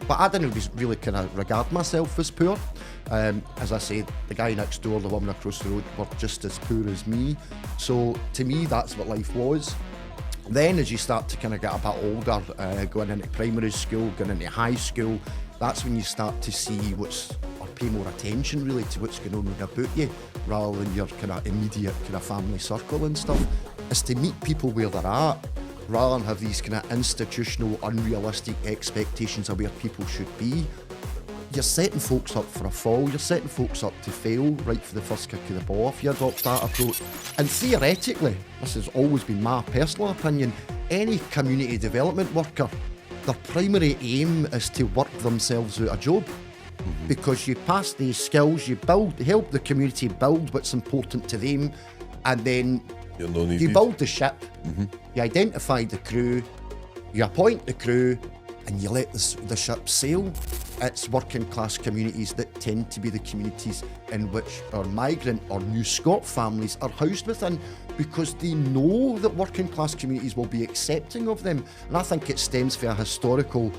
But I didn't really kind of regard myself as poor. As I said, the guy next door, the woman across the road were just as poor as me. So to me, that's what life was. Then as you start to kind of get a bit older, going into primary school, going into high school, that's when you start to see or pay more attention really to what's going on about you, rather than your kind of immediate kind of family circle and stuff, is to meet people where they're at, rather than have these kind of institutional, unrealistic expectations of where people should be. You're setting folks up for a fall, you're setting folks up to fail right for the first kick of the ball if you adopt that approach. And theoretically, this has always been my personal opinion, any community development worker, their primary aim is to work themselves out a job. Because you pass these skills, you help the community build what's important to them, and then you build the ship, you identify the crew, you appoint the crew, and you let the ship sail. It's working class communities that tend to be the communities in which our migrant or New Scot families are housed within, because they know that working class communities will be accepting of them. And I think it stems from a historical,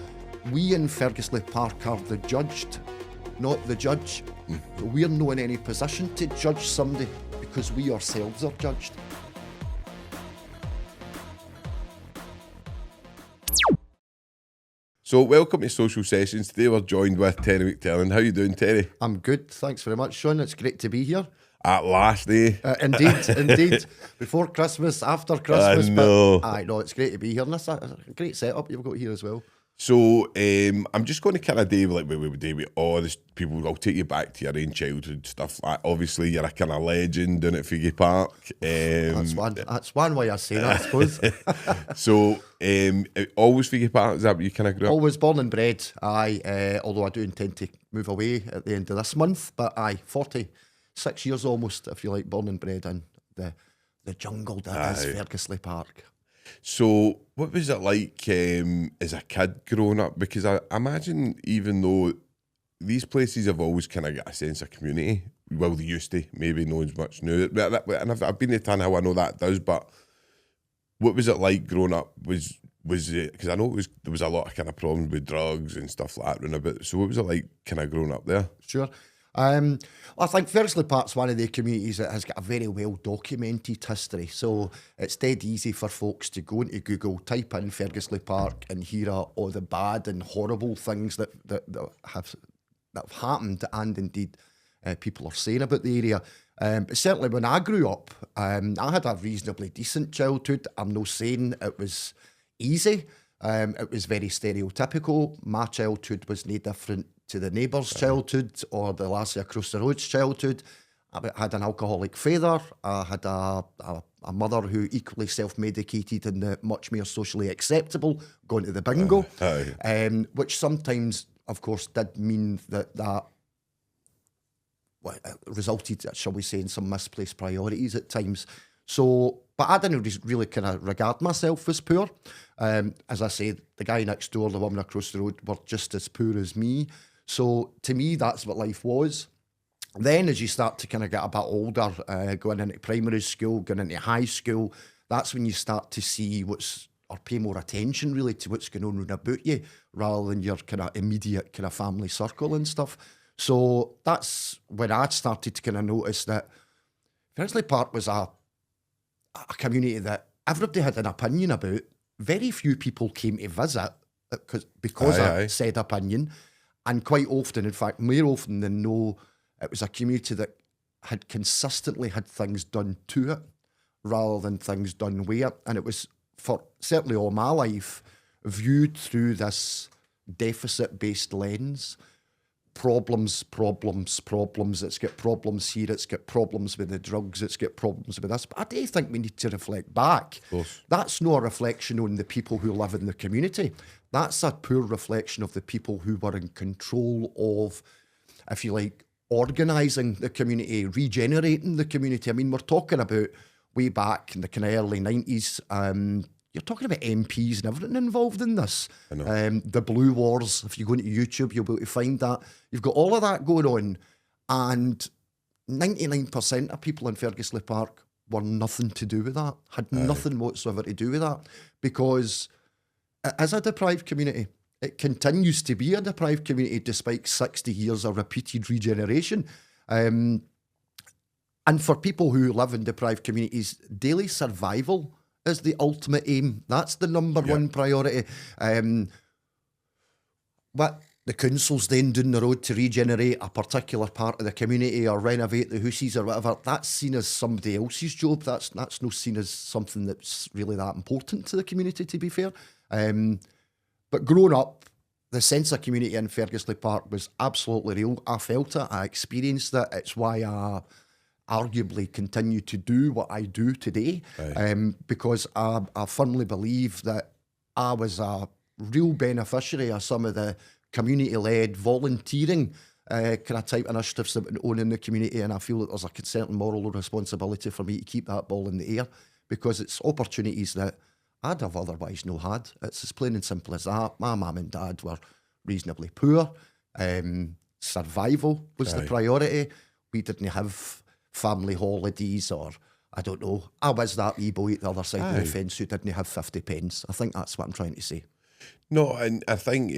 we in Ferguslie Park are the judged, not the judge. So we're not in any position to judge somebody because we ourselves are judged. So welcome to Social Sessions. Today we're joined with Terry McTernan. How you doing, Terry? I'm good, thanks very much, Sean. It's great to be here. At last, eh? Indeed. Before Christmas, after Christmas. I know. But no, it's great to be here. And that's a great setup you've got here as well. So I'm just going to kind of do like we would do with all this people. I'll take you back to your own childhood stuff. Like, obviously, you're a kind of legend down at Feegie Park. That's one way I say that, I suppose. So always Feegie Park, is that what you kind of grew up? Always born and bred, aye. Although I do intend to move away at the end of this month. But aye, 46 years almost, if you like, born and bred in the jungle that is Ferguslie Park. So what was it like as a kid growing up? Because I imagine, even though these places have always kind of got a sense of community, well, they used to, maybe no one's much new. And I've been to Tanhill, I know that does, but what was it like growing up? Was it, because I know there was a lot of kind of problems with drugs and stuff like that running about. So what was it like kind of growing up there? Sure. I think Ferguslie Park's one of the communities that has got a very well documented history. So it's dead easy for folks to go into Google, type in Ferguslie Park, and hear all the bad and horrible things that have happened, and indeed people are saying about the area. But certainly when I grew up, I had a reasonably decent childhood. I'm not saying it was easy. It was very stereotypical. My childhood was no different to the neighbour's childhood or the lassie across the road's childhood. I had an alcoholic father. I had a mother who equally self-medicated and much more socially acceptable, going to the bingo, which sometimes, of course, did mean that resulted, shall we say, in some misplaced priorities at times. So, but I didn't really kind of regard myself as poor. As I said, the guy next door, the woman across the road were just as poor as me. So to me, that's what life was. Then as you start to kind of get a bit older, going into primary school, going into high school, that's when you start to see or pay more attention really to what's going on about you, rather than your kind of immediate kind of family circle and stuff. So that's when I started to kind of notice that Ferguslie Park was a community that everybody had an opinion about. Very few people came to visit because of said opinion. And quite often, in fact, more often than no, it was a community that had consistently had things done to it rather than things done with it. And it was, for certainly all my life, viewed through this deficit-based lens. Problems. It's got problems here. It's got problems with the drugs. It's got problems with this. But I do think we need to reflect back. That's not a reflection on the people who live in the community. That's a poor reflection of the people who were in control of, if you like, organising the community, regenerating the community. I mean, we're talking about way back in the kind of early 90s. You're talking about MPs and everything involved in this. The Blue Wars, if you go into YouTube, you'll be able to find that. You've got all of that going on, and 99% of people in Ferguslie Park were nothing to do with that, had nothing whatsoever to do with that, because it is a deprived community. it continues to be a deprived community despite 60 years of repeated regeneration. And for people who live in deprived communities, daily survival is the ultimate aim. That's the number one priority. But the council's then doing the road to regenerate a particular part of the community or renovate the houses or whatever. That's seen as somebody else's job. That's not seen as something that's really that important to the community, to be fair. But growing up, the sense of community in Ferguslie Park was absolutely real. I felt it. I experienced it. It's why I arguably continue to do what I do today, because I firmly believe that I was a real beneficiary of some of the community-led volunteering kind of type initiatives that went on in the community, and I feel that there's a certain moral responsibility for me to keep that ball in the air, because it's opportunities that I'd have otherwise no had. It's as plain and simple as that. My mum and dad were reasonably poor. Survival was the priority. We didn't have family holidays, or I don't know. I was that wee boy at the other side of the fence who didn't have 50 pence. I think that's what I'm trying to say. No, and I think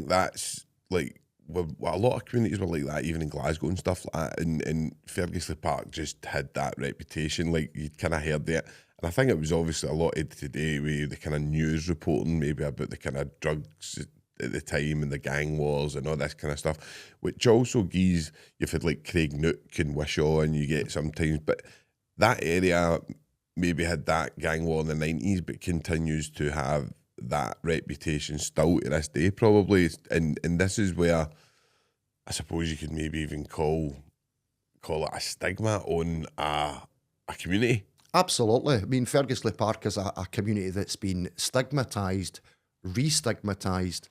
that's like, well, a lot of communities were like that, even in Glasgow and stuff like that. And Ferguslie Park just had that reputation. Like, you'd kind of heard it. And I think it was obviously a lot of today with the kind of news reporting maybe about the kind of drugs at the time and the gang wars and all this kind of stuff, which also gives, you've had like Craig Nook and Wishaw, and you get sometimes, but that area maybe had that gang war in the 90s, but continues to have that reputation still to this day, probably. And this is where I suppose you could maybe even call it a stigma on a community. Absolutely. I mean, Ferguslie Park is a community that's been stigmatised, re-stigmatised,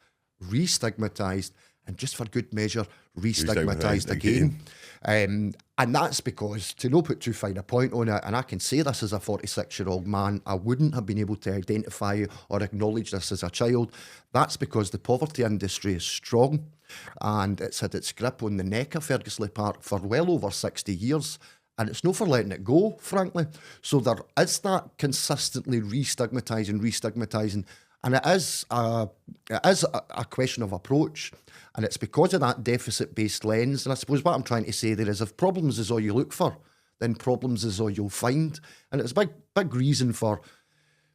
and just for good measure, re-stigmatised again. And that's because, to not put too fine a point on it, and I can say this as a 46-year-old man, I wouldn't have been able to identify or acknowledge this as a child. That's because the poverty industry is strong, and it's had its grip on the neck of Ferguslie Park for well over 60 years. And it's not for letting it go, frankly. So there is that consistently re-stigmatising. And it is a question of approach. And it's because of that deficit-based lens. And I suppose what I'm trying to say there is, if problems is all you look for, then problems is all you'll find. And it's a big reason for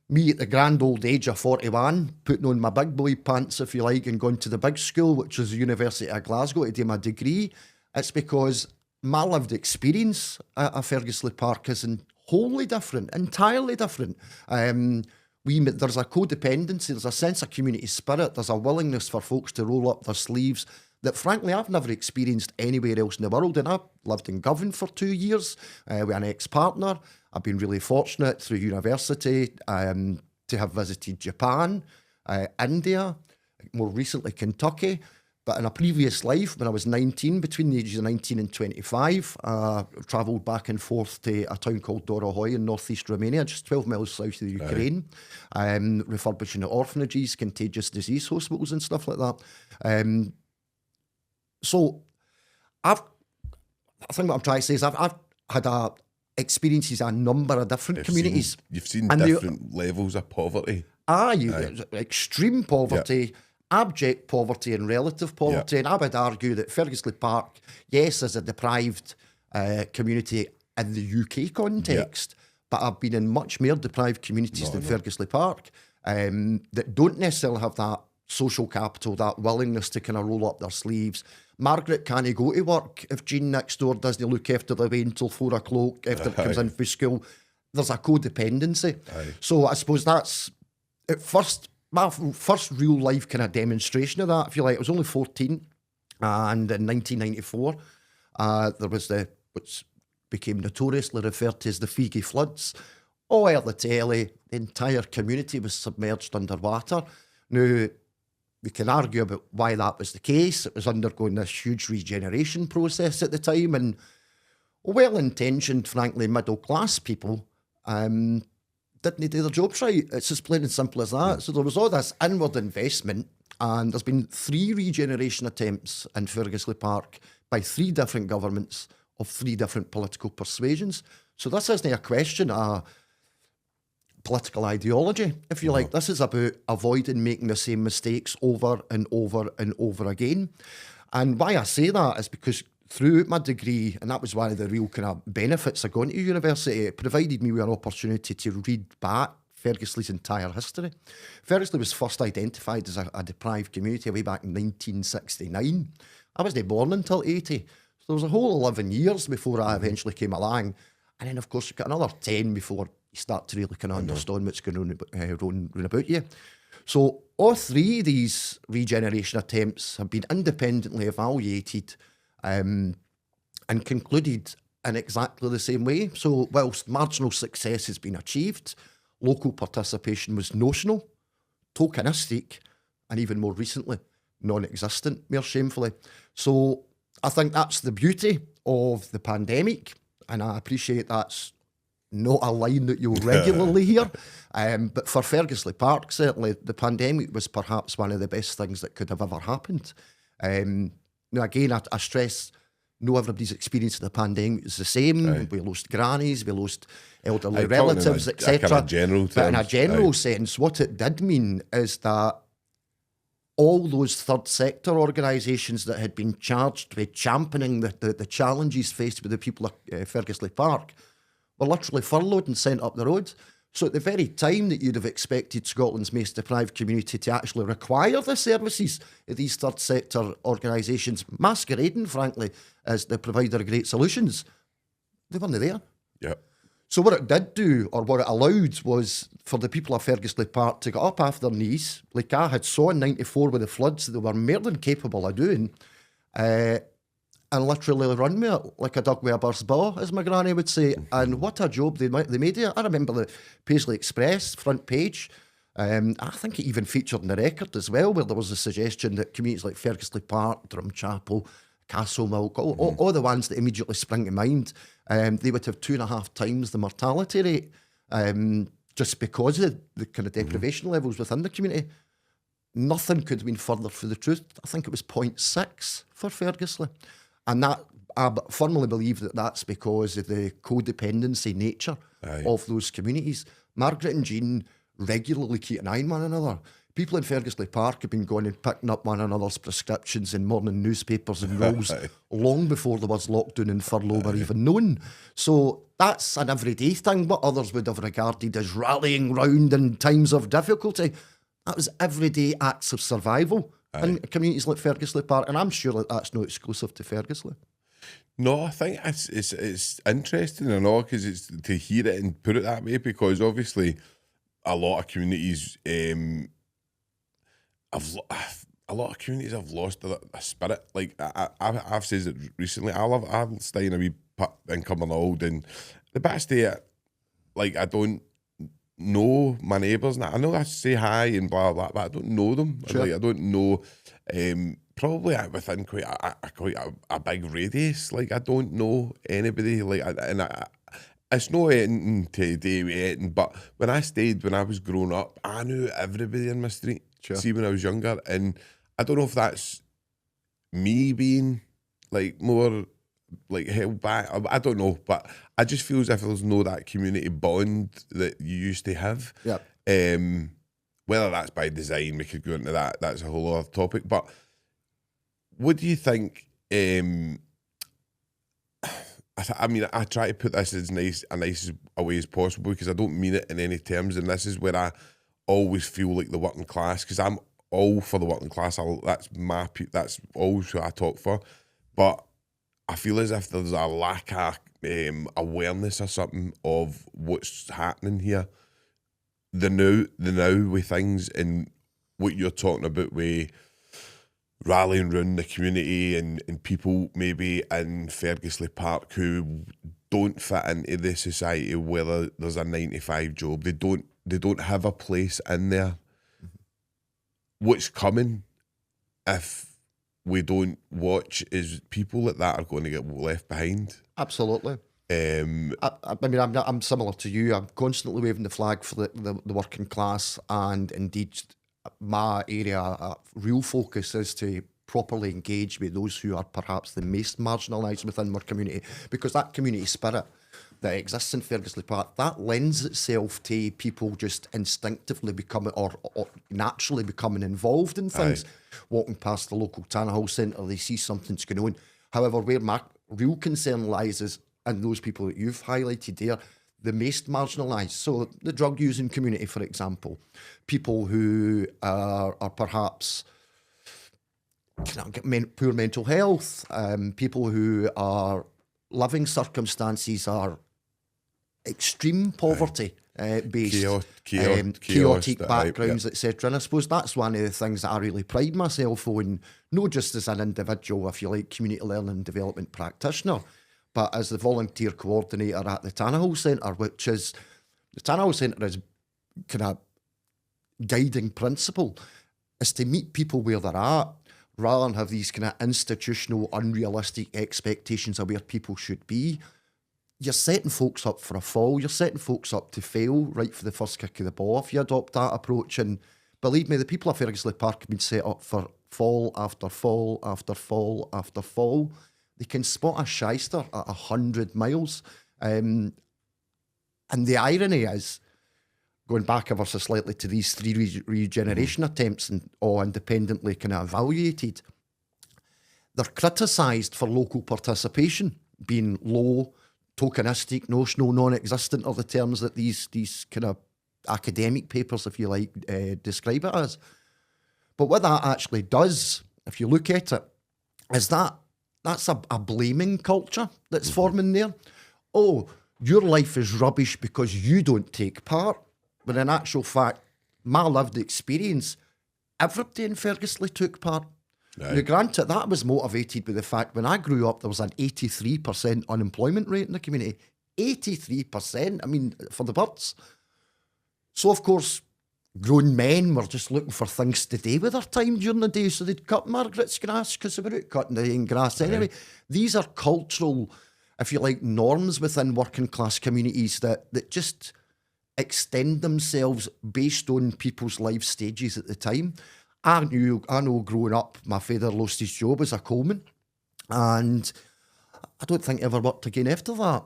me at the grand old age of 41, putting on my big boy pants, if you like, and going to the big school, which is the University of Glasgow, to do my degree. It's because my lived experience at Ferguslie Park is wholly different, entirely different. There's a codependency, there's a sense of community spirit, there's a willingness for folks to roll up their sleeves that, frankly, I've never experienced anywhere else in the world. And I've lived in Govan for 2 years with an ex-partner. I've been really fortunate through university to have visited Japan, India, more recently Kentucky. But in a previous life, when I was 19, between the ages of 19 and 25, I travelled back and forth to a town called Dorohoi in northeast Romania, just 12 miles south of the Ukraine, refurbishing orphanages, contagious disease hospitals and stuff like that. So I think what I'm trying to say is I've had experiences in a number of different communities. You've seen different levels of poverty. Extreme poverty, abject poverty and relative poverty. And I would argue that Ferguslie Park, yes, is a deprived community in the UK context, but I've been in much more deprived communities than Ferguslie Park that don't necessarily have that social capital, that willingness to kind of roll up their sleeves. Margaret can't go to work if Jean next door doesn't look after the way until 4 o'clock after it comes in from school. There's a codependency. So I suppose that's, at first, my first real life kind of demonstration of that, if you like. I was only 14, and in 1994, there was which became notoriously referred to as the Feegie floods. All over the telly, the entire community was submerged underwater. Now, we can argue about why that was the case. It was undergoing this huge regeneration process at the time, and well-intentioned, frankly, middle-class people didn't do their jobs right. It's as plain and simple as that. So there was all this inward investment, and there's been 3 regeneration attempts in Ferguslie Park by 3 different governments of 3 different political persuasions. So this isn't a question of political ideology, if you like. This is about avoiding making the same mistakes over and over and over again. And why I say that is because throughout my degree, and that was one of the real kind of benefits of going to university, it provided me with an opportunity to read back Ferguslie's entire history. Ferguslie was first identified as a deprived community way back in 1969. I wasn't born until 80. So there was a whole 11 years before I eventually came along. And then, of course, you've got another 10 before you start to really kind of understand what's going on round about you. So all three of these regeneration attempts have been independently evaluated and concluded in exactly the same way. So whilst marginal success has been achieved, local participation was notional, tokenistic, and even more recently, non-existent, more shamefully. So I think that's the beauty of the pandemic, and I appreciate that's not a line that you'll regularly hear. But for Ferguslie Park, certainly, the pandemic was perhaps one of the best things that could have ever happened. Now, again, I stress, no everybody's experience of the pandemic is the same. Right. We lost grannies, we lost elderly relatives, etc. But in a general sense, what it did mean is that all those third sector organisations that had been charged with championing the challenges faced with the people of Ferguslie Park were literally furloughed and sent up the road. So at the very time that you'd have expected Scotland's most deprived community to actually require the services of these third sector organisations, masquerading, frankly, as the provider of great solutions, they weren't there. Yep. So what it did do, or what it allowed, was for the people of Ferguslie Park to get up off their knees, like I had saw in 94 with the floods, they were more than capable of doing, and literally run with it like a dog with a bird's paw, as my granny would say. And what a job they made of it. I remember the Paisley Express front page. I think it even featured in the Record as well, where there was a suggestion that communities like Ferguslie Park, Drumchapel, Castlemilk, all the ones that immediately spring to mind, they would have 2.5 times the mortality rate, just because of the kind of deprivation levels within the community. Nothing could have been further from the truth. I think it was 0.6 for Ferguslie. And that, I firmly believe that that's because of the codependency nature of those communities. Margaret and Jean regularly keep an eye on one another. People in Ferguslie Park have been going and picking up one another's prescriptions in morning newspapers and rolls long before the words lockdown and furlough were even known. So that's an everyday thing. What others would have regarded as rallying round in times of difficulty, that was everyday acts of survival in communities like Ferguslie Park, and I'm sure that that's not exclusive to Ferguslie. No, I think it's interesting and all, because it's to hear it and put it that way, because obviously a lot of communities have lost a spirit. Like I've said it recently. I'm staying a wee put in Cumbernauld, and the best day, like, I don't know my neighbours. I know I say hi and blah blah, but I don't know them. Sure. Like, I don't know. Probably within quite a big radius. Like, I don't know anybody. Like, it's no anything to do with anything, but when I was growing up, I knew everybody in my street. Sure. See, when I was younger, and I don't know if that's me being like more like held back. I don't know, but I just feel as if there's no that community bond that you used to have. Yeah. Whether that's by design, we could go into that. That's a whole other topic. But what do you think? I mean, I try to put this as nice a way as possible, because I don't mean it in any terms, and this is where I always feel like the working class, because I'm all for the working class. That's always who I talk for. But I feel as if there's a lack of awareness or something of what's happening here. The now with things, and what you're talking about with rallying around the community and people maybe in Ferguslie Park who don't fit into the society where there's a 9-to-5 job. They don't have a place in there. What's coming if we don't watch is people like that are going to get left behind. Absolutely. I mean, I'm similar to you. I'm constantly waving the flag for the working class, and indeed my area of real focus is to properly engage with those who are perhaps the most marginalised within our community, because that community spirit that exists in Ferguslie Park, that lends itself to people just instinctively becoming or naturally becoming involved in things. Walking past the local Tanner Hall Centre, they see something's going on. However, where my real concern lies is in those people that you've highlighted there, the most marginalised. So the drug using community, for example, people who are perhaps poor mental health, people who are living circumstances are extreme poverty based, chaotic backgrounds, etc. And I suppose that's one of the things that I really pride myself on, not just as an individual, if you like, community learning and development practitioner, but as the volunteer coordinator at the Tanner Hall Centre, which is, the Tanner Hall Centre is kind of guiding principle, is to meet people where they're at, rather than have these kind of institutional, unrealistic expectations of where people should be. You're setting folks up for a fall. You're setting folks up to fail right for the first kick of the ball if you adopt that approach. And believe me, the people of Ferguslie Park have been set up for fall after fall after fall after fall. They can spot a shyster at 100 miles. And the irony is, going back ever so slightly to these 3 regeneration attempts and all independently kind of evaluated, they're criticised for local participation being low, tokenistic, notional, non-existent are the terms that these kind of academic papers, if you like, describe it as. But what that actually does, if you look at it, is that's a blaming culture that's forming there. Oh, your life is rubbish because you don't take part. But in actual fact, my lived experience, everybody in Ferguslie took part. Now, granted, that was motivated by the fact when I grew up, there was an 83% unemployment rate in the community. 83%, I mean, for the birds. So, of course, grown men were just looking for things to do with their time during the day, so they'd cut Margaret's grass because they were out cutting the own grass anyway. These are cultural, if you like, norms within working class communities that just extend themselves based on people's life stages at the time. I know growing up, my father lost his job as a coalman, and I don't think he ever worked again after that.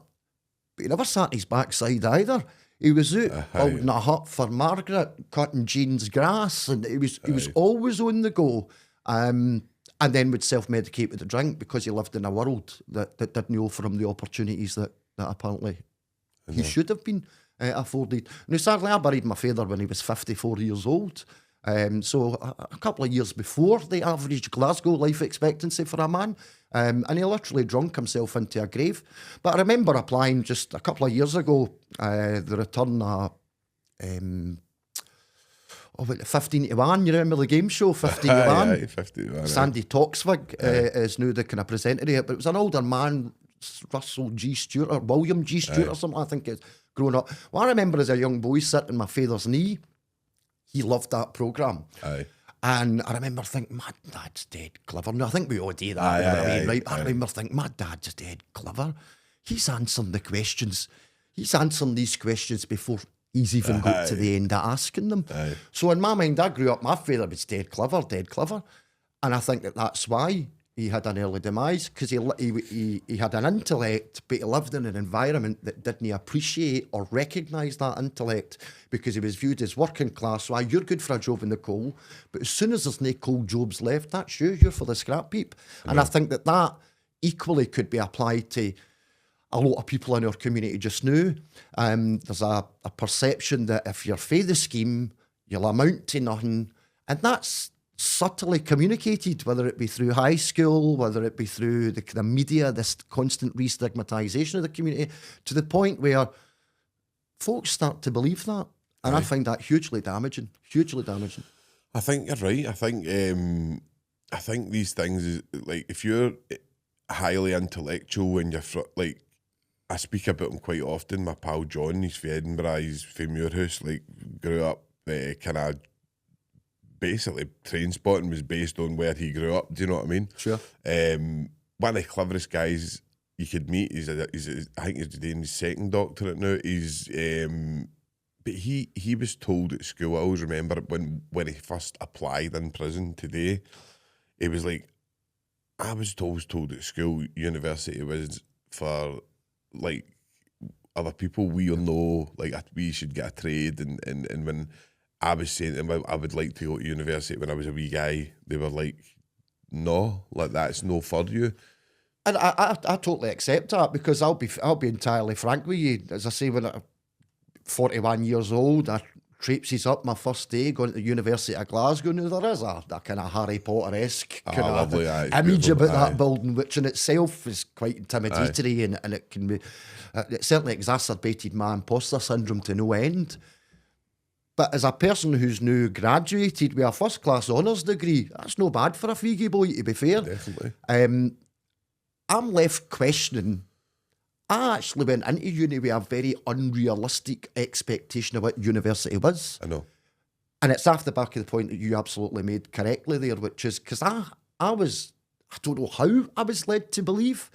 But he never sat his backside either. He was out building a hut for Margaret, cutting Jean's grass, and he was always on the go. And then would self-medicate with a drink because he lived in a world that didn't offer him the opportunities that apparently he should have been afforded. Now, sadly, I buried my father when he was 54 years old. So a couple of years before the average Glasgow life expectancy for a man. And he literally drunk himself into a grave. But I remember applying just a couple of years ago, the return of 15 to 1. You remember the game show, 15 to 1? 15 to 1. Sandy Toksvig is now the kind of presenter of it. But it was an older man, Russell G. Stewart, or William G. Stewart or something, I think it's growing up. Well, I remember as a young boy sitting on my father's knee. He loved that programme. And I remember thinking, my dad's dead clever. Now, I think we all do that. Right? I remember thinking, my dad's dead clever. He's answering the questions. He's answering these questions before he's even got to the end of asking them. So in my mind, I grew up, my father was dead clever. And I think that's why he had an early demise, because he had an intellect, but he lived in an environment that didn't appreciate or recognise that intellect, because he was viewed as working class. So you're good for a job in the coal, but as soon as there's no coal jobs left, that's you're for the scrap heap. And I think that equally could be applied to a lot of people in our community just now. There's a perception that if you're for the scheme, you'll amount to nothing, and that's subtly communicated, whether it be through high school, whether it be through the media, this constant re-stigmatisation of the community, to the point where folks start to believe that. And I find that hugely damaging. I think you're right. I think these things, is like, if you're highly intellectual and you're like, I speak about him quite often. My pal John, he's from Edinburgh, he's from Muirhouse, like, grew up kind of, basically train spotting was based on where he grew up. Do you know what I mean? Sure. One of the cleverest guys you could meet. I think he's doing his second doctorate now. But he was told at school. I always remember when he first applied in prison today. He was like, I was told at school university was for like other people, we all know like we should get a trade, and when I was saying to them I would like to go to university when I was a wee guy, they were like, no, like that's no for you. And I totally accept that, because I'll be entirely frank with you. As I say, when I'm 41 years old, I traipses up my first day going to the University of Glasgow. Now there is a kind of Harry Potter-esque kind of image about that building, which in itself is quite intimidatory, and it can be it certainly exacerbated my imposter syndrome to no end. But as a person who's now graduated with a first-class honours degree, that's no bad for a Feegie boy, to be fair. Definitely. I'm left questioning. I actually went into uni with a very unrealistic expectation of what university was. I know. And it's off the back of the point that you absolutely made correctly there, which is because I don't know how I was led to believe,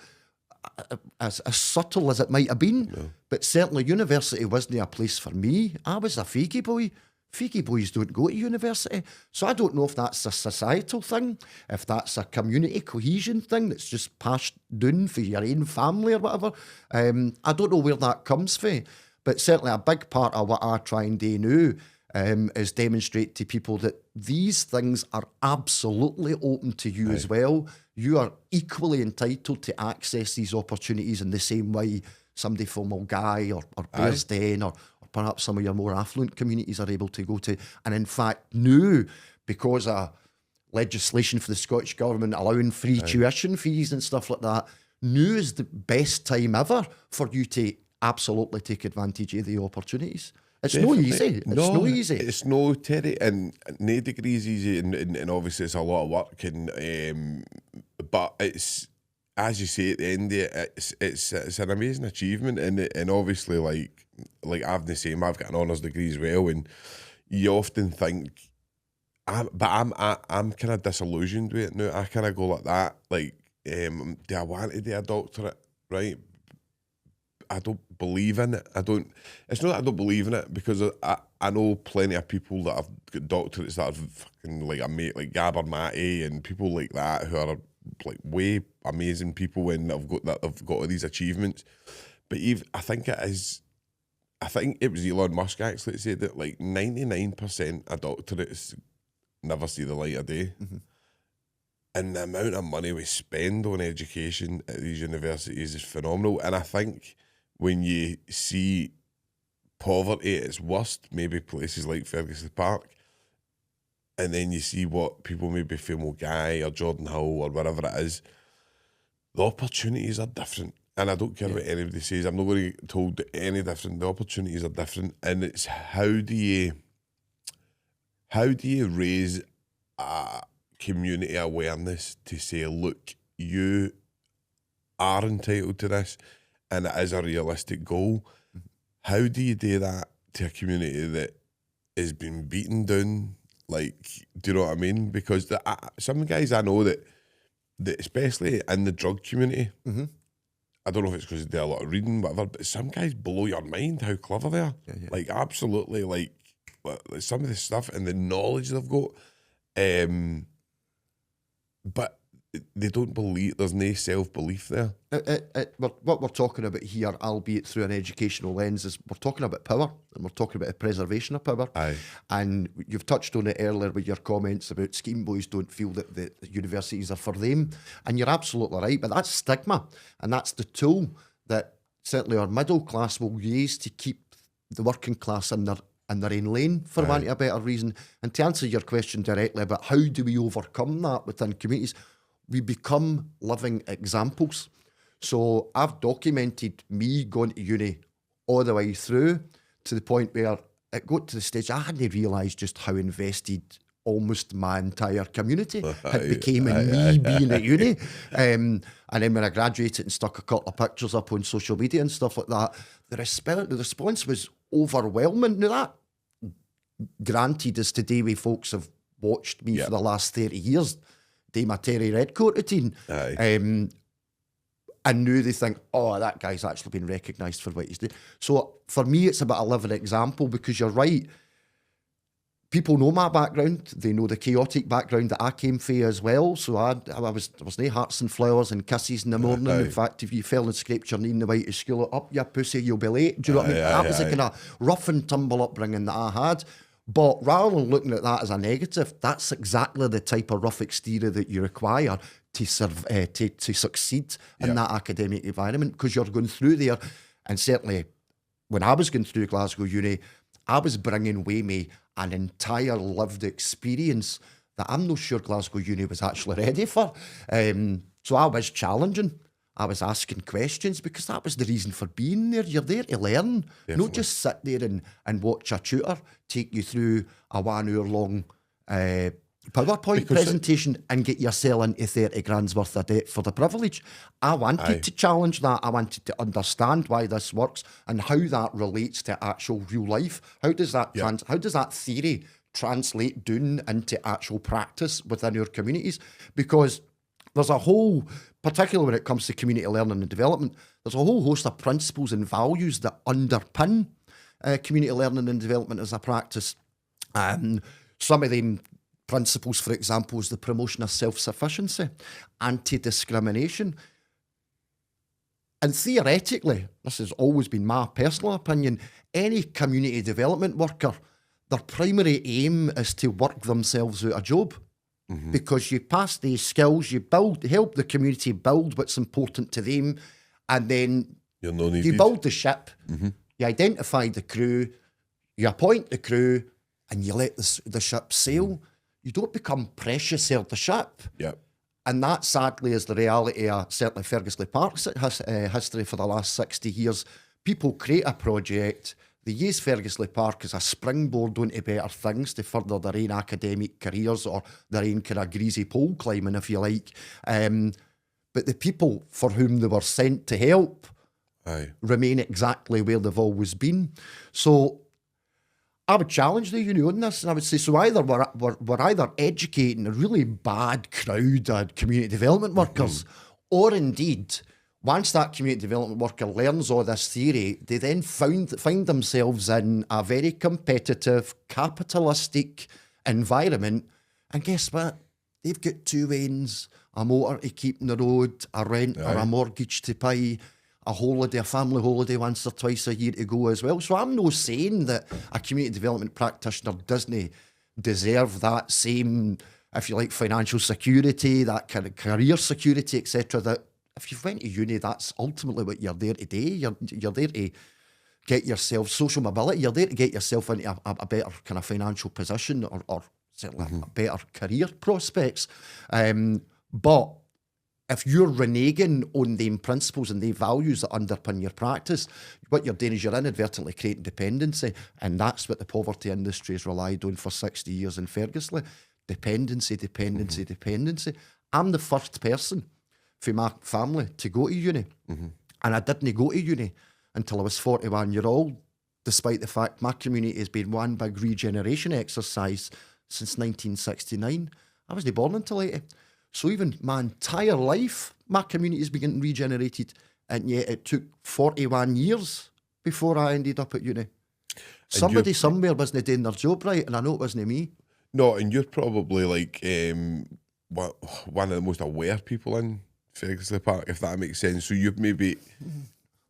as subtle as it might have been, but certainly university wasn't a place for me. I was a Feegie boy. Feegie boys don't go to university. So I don't know if that's a societal thing, if that's a community cohesion thing that's just passed down for your own family or whatever. I don't know where that comes from, but certainly a big part of what I try and do now is demonstrate to people that these things are absolutely open to you as well. You are equally entitled to access these opportunities in the same way somebody from Mulgai or Bearsden or perhaps some of your more affluent communities are able to go to. And in fact, now, because of legislation for the Scottish Government allowing free tuition fees and stuff like that, now is the best time ever for you to absolutely take advantage of the opportunities. It's Definitely. no easy. It's no easy. It's no, Terry, and no degree is easy, and obviously it's a lot of work, and but it's, as you say at the end of it, it's an amazing achievement, and obviously like I've the same. I've got an honours degree as well, and you often think, I'm kind of disillusioned with it now. I kind of go like that, like, do I want to do a doctorate, right? I don't believe in it. It's not that I don't believe in it, because I know plenty of people that have got doctorates that are fucking like a mate like Gabor Mate and people like that who are like way amazing people and have got all these achievements. But I think it was Elon Musk actually that said that like 99% of doctorates never see the light of day. Mm-hmm. And the amount of money we spend on education at these universities is phenomenal. And I think when you see poverty at its worst, maybe places like Ferguslie Park, and then you see what people maybe feel Mulgai or Jordan Hill or wherever it is, the opportunities are different. And I don't care what anybody says. I'm not going to get told any different. The opportunities are different. And it's how do you raise a community awareness to say, look, you are entitled to this, and it is a realistic goal. How do you do that to a community that has been beaten down? Like, do you know what I mean? Because some guys I know that especially in the drug community, I don't know if it's because they do a lot of reading, whatever, but some guys blow your mind how clever they are. Yeah. Like, absolutely, like some of the stuff and the knowledge they've got. But they don't believe, there's no self-belief there. What we're talking about here, albeit through an educational lens, is we're talking about power, and we're talking about the preservation of power. Aye. And you've touched on it earlier with your comments about scheme boys don't feel that the universities are for them. And you're absolutely right, but that's stigma. And that's the tool that certainly our middle class will use to keep the working class in their own lane, for want of a better reason. And to answer your question directly about how do we overcome that within communities, we become living examples. So I've documented me going to uni all the way through to the point where it got to the stage I hadn't realised just how invested almost my entire community had become in me being at uni. And then when I graduated and stuck a couple of pictures up on social media and stuff like that, the response was overwhelming. Now that, granted, is to do with folks have watched me for the last 30 years, do my Terry Redcoat routine. And now they think, oh, that guy's actually been recognised for what he's doing. So for me, it's about a living example, because you're right. people know my background. They know the chaotic background that I came from as well. So there was no hearts and flowers and kisses in the morning. Aye. In fact, if you fell and scraped your knee on the way to school, up your pussy, you'll be late. Do you know what I mean? That was the kind of rough and tumble upbringing that I had. But rather than looking at that as a negative, that's exactly the type of rough exterior that you require to succeed in that academic environment, because you're going through there. And certainly when I was going through Glasgow Uni, I was bringing with me an entire lived experience that I'm not sure Glasgow Uni was actually ready for. So I was challenging. I was asking questions, because that was the reason for being there. You're there to learn, not just sit there and watch a tutor take you through a 1 hour long PowerPoint presentation and get yourself into 30 grand's worth of debt for the privilege. I wanted to challenge that. I wanted to understand why this works and how that relates to actual real life. How does that how does that theory translate down into actual practice within our communities? Because there's a whole, particularly when it comes to community learning and development, there's a whole host of principles and values that underpin community learning and development as a practice. And some of them principles, for example, is the promotion of self-sufficiency, anti-discrimination. And theoretically, this has always been my personal opinion, any community development worker, their primary aim is to work themselves out a job. Because you pass these skills, you help the community build what's important to them, and then you build the ship, you identify the crew, you appoint the crew, and you let the ship sail. You don't become precious of the ship. And that, sadly, is the reality of certainly Ferguslie Park's history for the last 60 years. People create a project, they use Ferguslie Park as a springboard onto better things to further their own academic careers or their own kind of greasy pole climbing, if you like. But the people for whom they were sent to help remain exactly where they've always been. So I would challenge the uni on this, and I would say, so either we're either educating a really bad crowd of community development workers, or indeed, once that community development worker learns all this theory, they then find themselves in a very competitive, capitalistic environment. And guess what? They've got two ends, a motor to keep on the road, a rent or a mortgage to pay, a family holiday once or twice a year to go as well. So I'm not saying that a community development practitioner doesn't deserve that same, if you like, financial security, that kind of career security, etc. That if you've went to uni, that's ultimately what you're there to do. You're there to get yourself social mobility. You're there to get yourself into a better kind of financial position or certainly a better career prospects. But if you're reneging on them principles and the values that underpin your practice, what you're doing is you're inadvertently creating dependency, and that's what the poverty industry has relied on for 60 years in Ferguslie. Dependency. I'm the first person for my family to go to uni, and I didn't go to uni until I was 41 years old, despite the fact my community has been one big regeneration exercise since 1969. I wasn't born until 80. So even my entire life, my community has been getting regenerated, and yet it took 41 years before I ended up at uni. Somebody somewhere wasn't doing their job right, and I know it wasn't me. No, and you're probably like one of the most aware people in Ferguslie Park, if that makes sense. So you've maybe,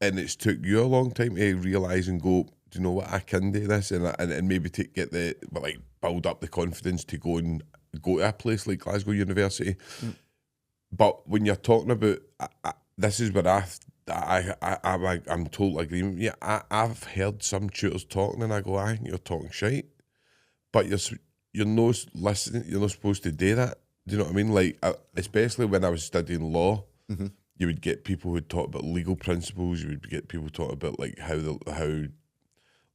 and it's took you a long time to realise and go, do you know what, I can do this, and maybe build up the confidence to go to a place like Glasgow University. But when you're talking about, this is where I'm total agreement. Yeah, I've heard some tutors talking, and I go, I think you're talking shite, but you're not listening. You're not supposed to do that. Do you know what I mean? Like, especially when I was studying law, you would get people who'd talk about legal principles. You would get people talking about like how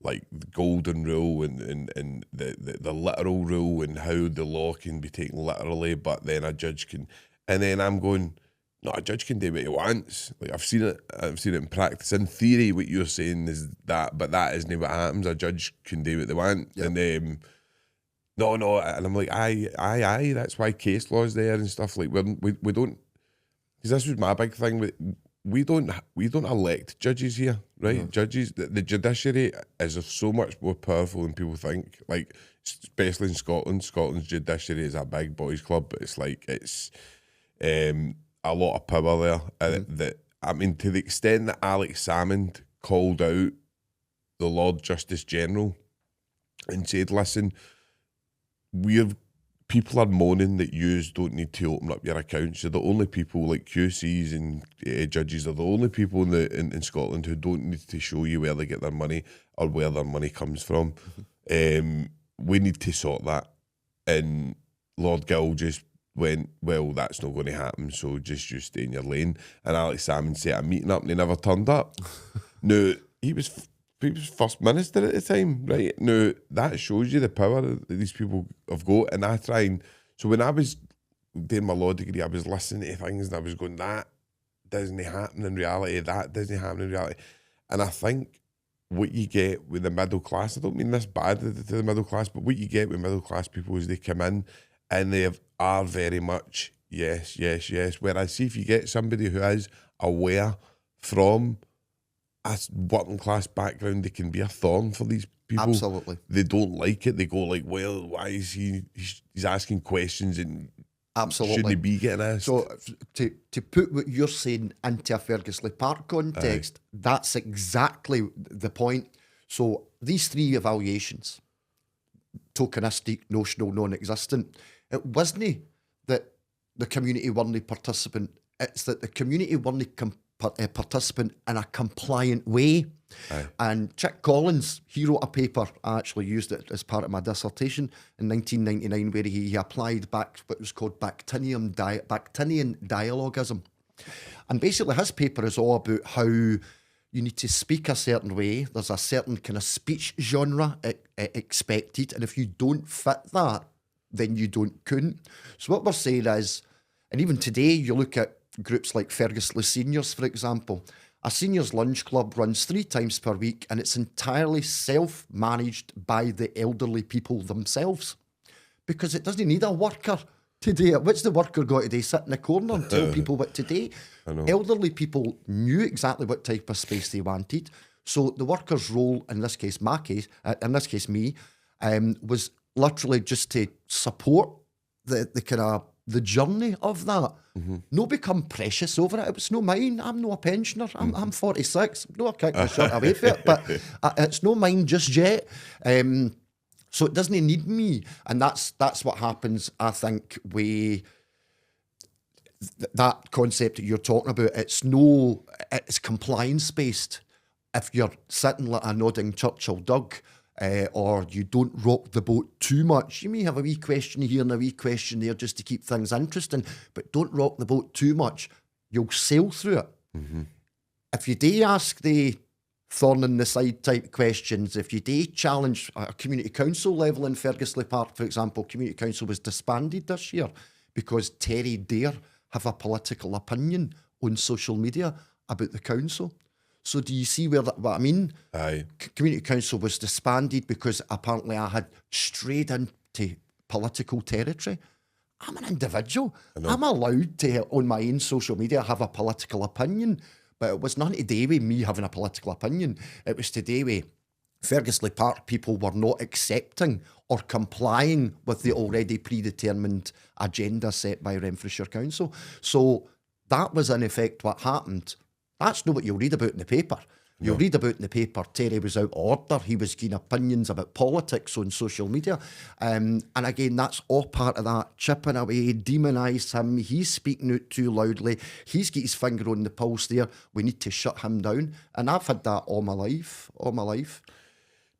like the golden rule and the literal rule, and how the law can be taken literally, but then a judge can. And then I'm going, no, a judge can do what he wants. Like, I've seen it in practice. In theory, what you're saying is that, but that isn't what happens. A judge can do what they want. Yep. And no, and I'm like, aye, that's why case law is there and stuff. Like, we don't, because this was my big thing. we don't elect judges here, right? Judges, the judiciary is so much more powerful than people think. Like, especially in Scotland, Scotland's judiciary is a big boys' club. It's like it's a lot of power there. That, I mean, to the extent that Alex Salmond called out the Lord Justice General and said, "Listen, people are moaning that yous don't need to open up your accounts. You're the only people, like QCs and judges are the only people in Scotland who don't need to show you where they get their money or where their money comes from. We need to sort that." And Lord Gill just went, "Well, that's not going to happen, so just you stay in your lane." And Alex Salmond set a meeting up and he never turned up. No, he was First Minister at the time, right? Now, that shows you the power that these people have got. And I try and... So when I was doing my law degree, I was listening to things and I was going, that doesn't happen in reality, that doesn't happen in reality. And I think what you get with the middle class, I don't mean this bad to the middle class, but what you get with middle class people is they come in and they are very much, yes, yes, yes. Whereas, see, if you get somebody who is aware from a working class background, they can be a thorn for these people. Absolutely. They don't like it. They go like, "Well, why is he's asking questions and absolutely shouldn't he be getting asked?" So to put what you're saying into a Ferguslie Park context, that's exactly the point. So these three evaluations, tokenistic, notional, non-existent, it wasn't that the community weren't participant, it's that the community weren't participant in a compliant way. And Chick Collins, he wrote a paper, I actually used it as part of my dissertation in 1999, where he applied back what was called Bactinian dialogism. And basically his paper is all about how you need to speak a certain way. There's a certain kind of speech genre expected, and if you don't fit that, then you don't count. So what we're saying is, and even today you look at groups like Ferguslie Seniors, for example. A seniors lunch club runs 3 times per week and it's entirely self-managed by the elderly people themselves, because it doesn't need a worker to do it. What's the worker got to do? Sit in the corner and tell people what to do? Elderly people knew exactly what type of space they wanted. So the worker's role, in this case, me, was literally just to support the kind of the journey of that. No become precious over it. It's no mine. I'm no a pensioner. I'm 46. No, I can't get shut away for it, but it's no mine just yet. So it doesn't need me. And that's what happens, I think, with that concept that you're talking about. It's compliance based. If you're sitting like a nodding Churchill Doug, or you don't rock the boat too much. You may have a wee question here and a wee question there just to keep things interesting, but don't rock the boat too much. You'll sail through it. If you do ask the thorn in the side type questions, if you do challenge a community council level in Ferguslie Park, for example, community council was disbanded this year because Terry dare have a political opinion on social media about the council. So do you see what I mean? Aye. Community council was disbanded because apparently I had strayed into political territory. I'm an individual. I'm allowed to, on my own social media, have a political opinion, but it was nothing to do with me having a political opinion. It was to do with Ferguslie Park people were not accepting or complying with the already predetermined agenda set by Renfrewshire Council. So that was in effect what happened. That's not what you'll read about in the paper. You'll read about in the paper, Terry was out of order. He was giving opinions about politics on social media. And again, that's all part of that chipping away, demonise him. He's speaking out too loudly. He's got his finger on the pulse there. We need to shut him down. And I've had that all my life.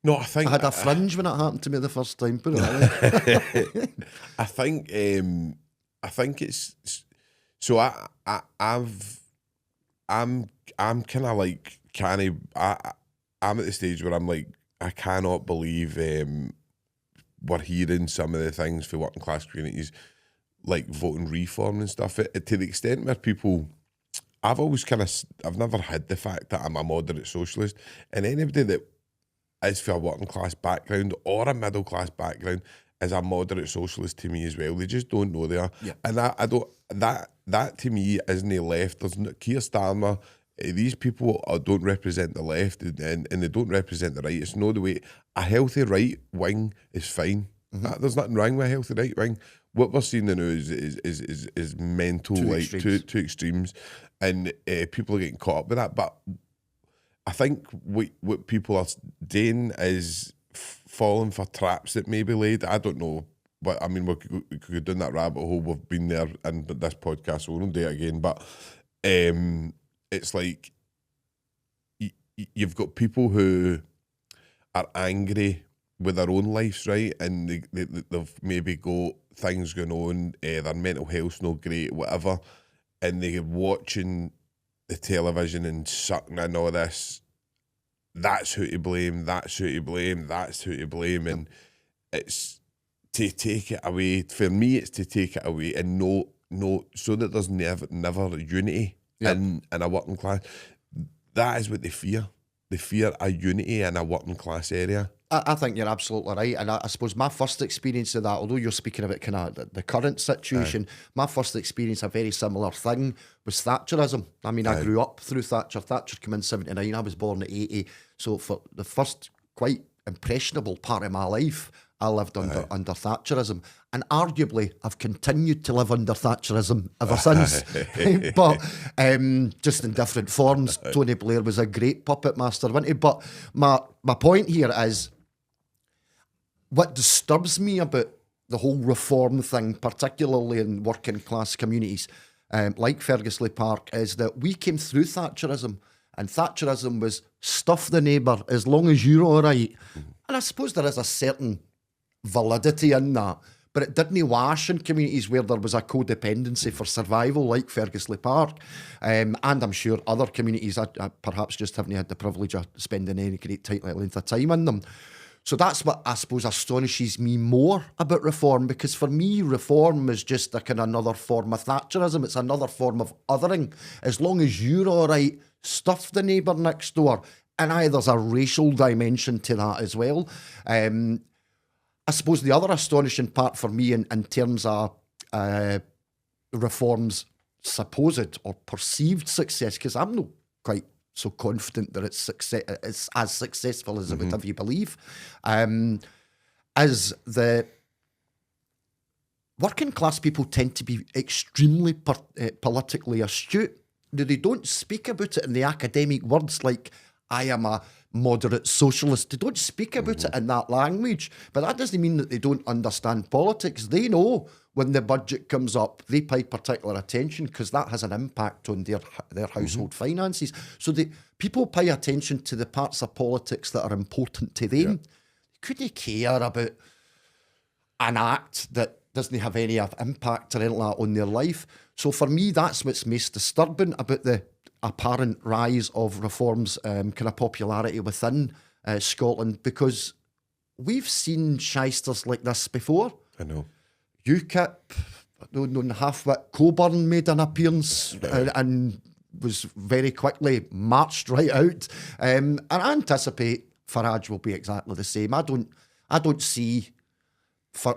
No, I think... I had a fringe when it happened to me the first time. Put it that way. I think it's... So I'm kind of like, I'm at the stage where I'm like, I cannot believe we're hearing some of the things for working class communities, like voting reform and stuff, to the extent where people, I've never had the fact that I'm a moderate socialist, and anybody that is for a working class background or a middle class background is a moderate socialist to me as well. They just don't know they are. Yeah. And I don't, that to me isn't left. There's no, Keir Starmer, these people don't represent the left, and they don't represent the right. It's no the way. A healthy right wing is fine. There's nothing wrong with a healthy right wing. What we're seeing now is mental, two extremes, and people are getting caught up with that. But I think what people are doing is falling for traps that may be laid. I don't know, but I mean, we could go down that rabbit hole. We've been there in this podcast, so we won't do it again. But it's like you've got people who are angry with their own lives, right? And they've maybe got things going on, their mental health's not great, whatever, and they're watching the television and sucking in all this. That's who to blame, that's who to blame, that's who to blame. And it's to take it away. For me, it's to take it away and no, so that there's never unity in a working class. That is what they fear. They fear a unity in a working class area. I think you're absolutely right, and I suppose my first experience of that, although you're speaking about kind of the current situation, my first experience, a very similar thing, was Thatcherism. I mean, I grew up through Thatcher. Thatcher came in 79, I was born at 80, so for the first quite impressionable part of my life, I lived under Thatcherism, and arguably I've continued to live under Thatcherism ever since, but just in different forms. Tony Blair was a great puppet master, wasn't he? But my point here is, what disturbs me about the whole reform thing, particularly in working class communities like Ferguslie Park, is that we came through Thatcherism, and Thatcherism was stuff the neighbour as long as you're all right. And I suppose there is a certain validity in that, but it didn't wash in communities where there was a codependency for survival, like Ferguslie Park, and I'm sure other communities. I perhaps just haven't had the privilege of spending any great length of time in them. So that's what I suppose astonishes me more about reform, because for me, reform is just a kind of another form of Thatcherism. It's another form of othering. As long as you're all right, stuff the neighbour next door. And there's a racial dimension to that as well. I suppose the other astonishing part for me in terms of reform's supposed or perceived success, because I'm not quite so confident that it's as successful as it would have you believe, as the working class people tend to be extremely politically astute. They don't speak about it in the academic words like, I am a moderate socialist. They don't speak about it in that language, but that doesn't mean that they don't understand politics. They know when the budget comes up, they pay particular attention because that has an impact on their household finances. So people pay attention to the parts of politics that are important to them. Yeah. Could they care about an act that doesn't have any impact or anything like that on their life? So for me, that's what's most disturbing about the apparent rise of reform's kind of popularity within Scotland, because we've seen shysters like this before. I know. UKIP, half-wit Coburn made an appearance and was very quickly marched right out. And I anticipate Farage will be exactly the same. I don't see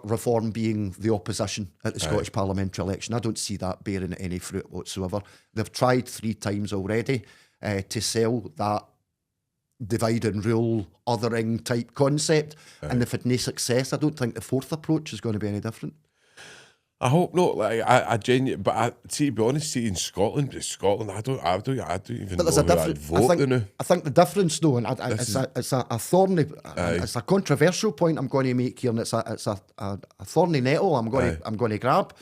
reform being the opposition at the Scottish parliamentary election. I don't see that bearing any fruit whatsoever. They've tried 3 times already to sell that divide and rule, othering type concept, and they've had no success. I don't think the 4th approach is going to be any different. I hope not. Like I genuinely, but to be honest, see in Scotland, I don't even know who I'd vote. I think the difference, though, and it's a thorny, it's a controversial point I'm going to make here, and it's a thorny nettle I'm going to grab.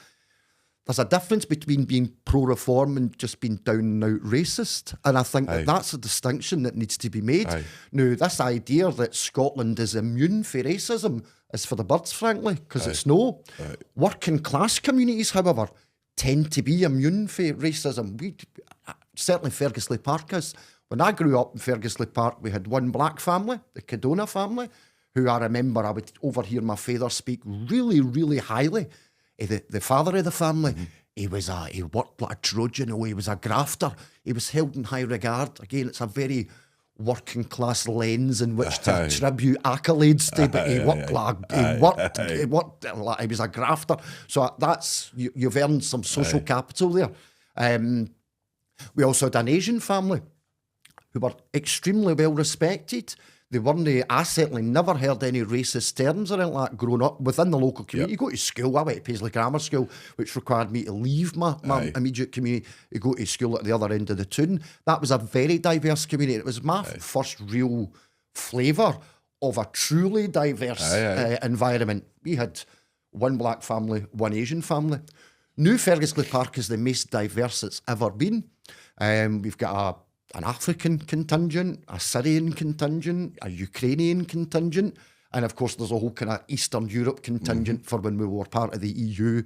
There's a difference between being pro-reform and just being down and out racist, and I think that's a distinction that needs to be made. Now, this idea that Scotland is immune for racism is for the birds, frankly, because it's no. Working class communities, however, tend to be immune for racism. Certainly Ferguslie Park is. When I grew up in Ferguslie Park, we had one black family, the Cadona family, who I remember I would overhear my father speak really, really highly. The father of the family, he worked like a Trojan, he was a grafter, he was held in high regard. Again, it's a very working class lens in which to attribute accolades to, but he worked, he was a grafter. So you've earned some social capital there. We also had an Asian family who were extremely well respected. They weren't, I certainly never heard any racist terms or anything like that growing up within the local community. You go to school, I went to Paisley Grammar School, which required me to leave my immediate community to go to school at the other end of the town. That was a very diverse community. It was my first real flavour of a truly diverse environment. We had one black family, one Asian family. New Ferguslie Park is the most diverse it's ever been. We've got an African contingent, a Syrian contingent, a Ukrainian contingent, and of course there's a whole kind of Eastern Europe contingent for when we were part of the EU.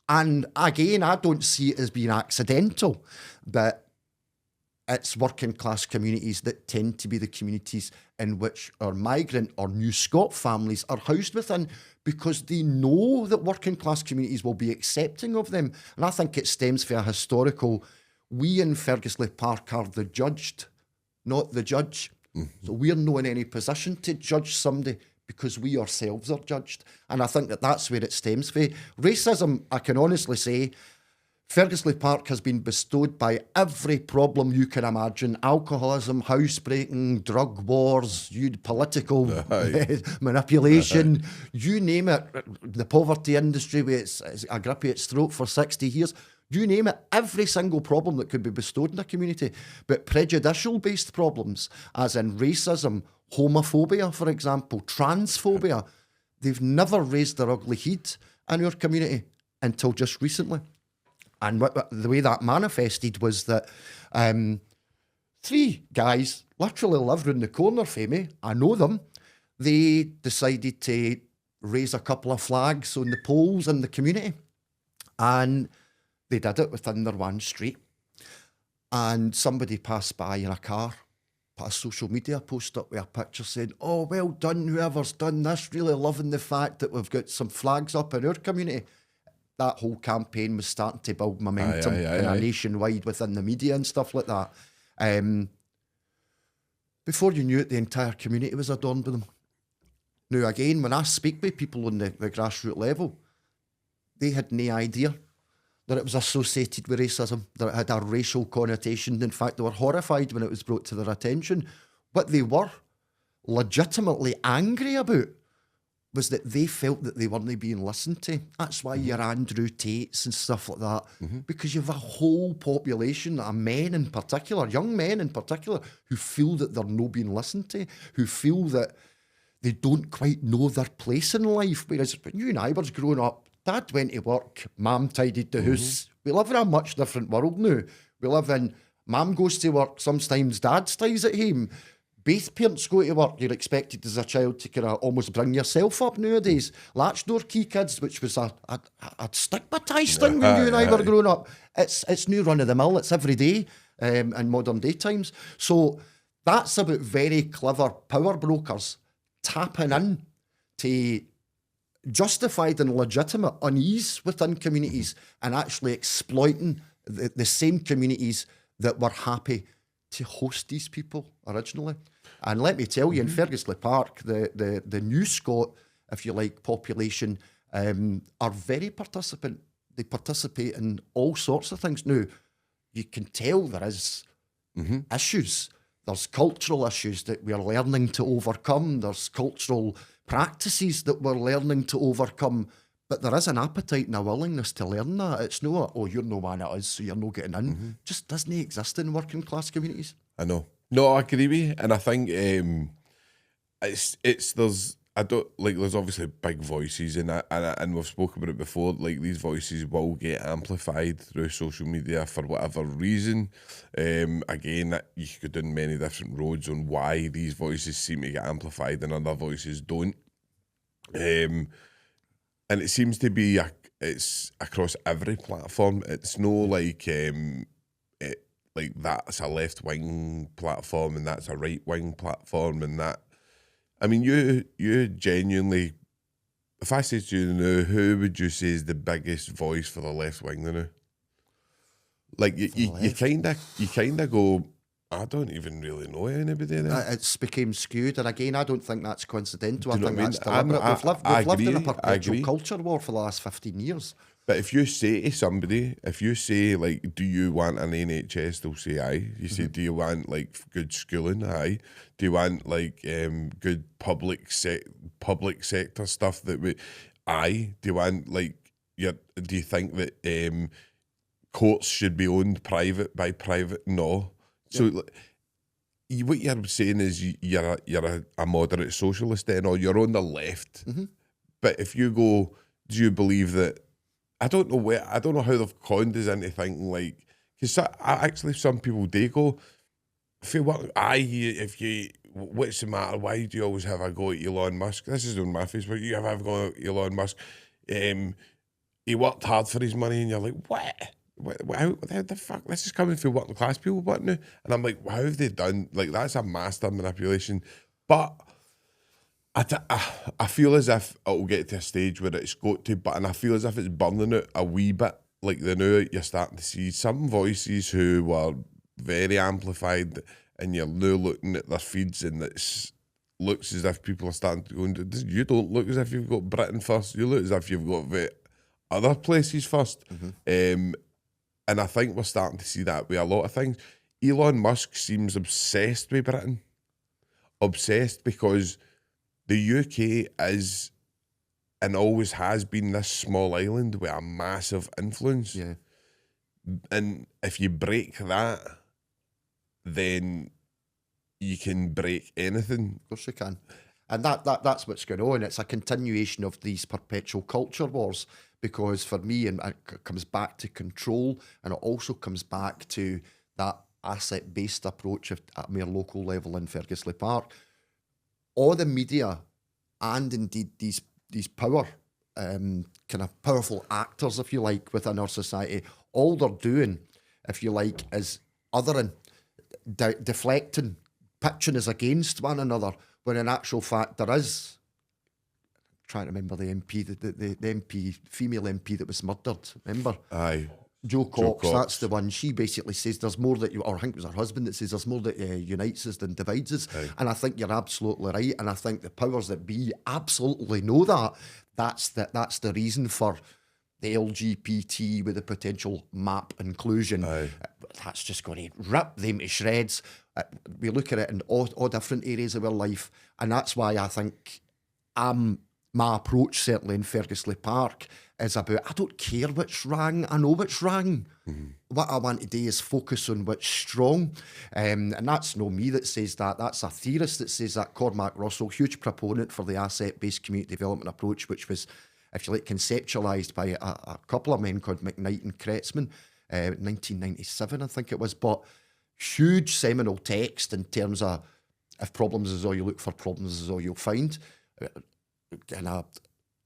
And again, I don't see it as being accidental, but it's working class communities that tend to be the communities in which our migrant or New Scot families are housed within, because they know that working class communities will be accepting of them. And I think it stems from a historical, we in Ferguslie Park are the judged, not the judge. So we're not in any position to judge somebody because we ourselves are judged. And I think that that's where it stems from. Racism, I can honestly say, Ferguslie Park has been bestowed by every problem you can imagine: alcoholism, housebreaking, drug wars, political manipulation, you name it, the poverty industry with its a grip of its throat for 60 years. You name it, every single problem that could be bestowed in a community. But prejudicial-based problems, as in racism, homophobia, for example, transphobia, they've never raised their ugly head in our community until just recently. And the way that manifested was that 3 guys literally live round the corner from me. I know them. They decided to raise a couple of flags on the poles in the community. And they did it within their one street. And somebody passed by in a car, put a social media post up with a picture saying, "Oh, well done, whoever's done this, really loving the fact that we've got some flags up in our community." That whole campaign was starting to build momentum nationwide within the media and stuff like that. Before you knew it, the entire community was adorned with them. Now, again, when I speak with people on the grassroots level, they had no idea that it was associated with racism, that it had a racial connotation. In fact, they were horrified when it was brought to their attention. What they were legitimately angry about was that they felt that they weren't being listened to. That's why you're Andrew Tates and stuff like that, because you have a whole population of men in particular, young men in particular, who feel that they're not being listened to, who feel that they don't quite know their place in life. Whereas when you and I were growing up, Dad went to work, Mum tidied the house. We live in a much different world now. We live in, Mum goes to work, sometimes Dad stays at home. Both parents go to work. You're expected as a child to kind of almost bring yourself up nowadays. Latch door key kids, which was a stigmatised thing when you and I were growing up. It's new run of the mill. It's every day in modern day times. So that's about very clever power brokers tapping in to justified and legitimate unease within communities and actually exploiting the same communities that were happy to host these people originally. And let me tell you, in Ferguslie Park, the New Scot, if you like, population are very participant. They participate in all sorts of things. Now, you can tell there is issues. There's cultural issues that we're learning to overcome. There's cultural practices that we're learning to overcome. But there is an appetite and a willingness to learn that. It's not, oh, you're no man it is, so you're not getting in. Just doesn't exist in working class communities. I know. No, I agree with you. And I think there's obviously big voices and we've spoken about it before, like these voices will get amplified through social media for whatever reason. Again, you could go down many different roads on why these voices seem to get amplified and other voices don't. And it seems to be it's across every platform. It's no like like that's a left wing platform and that's a right wing platform and that. I mean, you genuinely, if I said to you now, who would you say is the biggest voice for the left wing now? Like you kind of go, I don't even really know anybody there. It's became skewed, and again, I don't think that's coincidental. I Do you know think what I mean? that's deliberate. We've lived in a perpetual agree. culture war for the last 15 years. But if you say to somebody, if you say, like, do you want an NHS, they'll say aye. You say, do you want, like, good schooling? Aye. Do you want, like, good public sector stuff that we... Aye. Do you want, like, do you think that courts should be owned by private? No. So... Like, what you're saying is you're a moderate socialist then, or you're on the left. But if you go, do you believe that? I don't know how they've conned us into thinking, like, because actually some people do go, what's the matter? Why do you always have a go at Elon Musk? This is on my Facebook. You have a go at Elon Musk. He worked hard for his money, and you're like, what? How the fuck? This is coming from working class people, what now? And I'm like, how have they done? Like, that's a master manipulation. But I feel as if it'll get to a stage where it's got to, and I feel as if it's burning out a wee bit. Like, the now you're starting to see some voices who were very amplified, and you're now looking at their feeds, and it looks as if people are starting to go, you don't look as if you've got Britain first, you look as if you've got other places first. And I think we're starting to see that with a lot of things. Elon Musk seems obsessed with Britain. Obsessed because the UK is and always has been this small island with a massive influence. Yeah. And if you break that, then you can break anything. Of course you can. And that's what's going on. It's a continuation of these perpetual culture wars, because for me, and it comes back to control, and it also comes back to that asset-based approach at a mere local level in Ferguslie Park. All the media and indeed these power, kind of powerful actors, if you like, within our society, all they're doing, if you like, is othering, deflecting, pitching us against one another, when in actual fact there is, I'm trying to remember the MP, the MP, female MP that was murdered, remember? Aye. Jo Cox, that's the one. She basically says there's more that or I think it was her husband that says there's more that unites us than divides us. Aye. And I think you're absolutely right. And I think the powers that be absolutely know that. That's the reason for the LGBT with the potential map inclusion. Aye. That's just going to rip them to shreds. We look at it in all different areas of our life. And that's why I think my approach, certainly in Ferguslie Park, is about, I don't care what's wrong, I know what's wrong. What I want to do is focus on what's strong. And that's no me that says that, that's a theorist that says that. Cormac Russell, huge proponent for the asset-based community development approach, which was, if you like, conceptualised by a couple of men called McKnight and Kretzmann, 1997, I think it was. But huge seminal text in terms of, if problems is all you look for, problems is all you'll find. And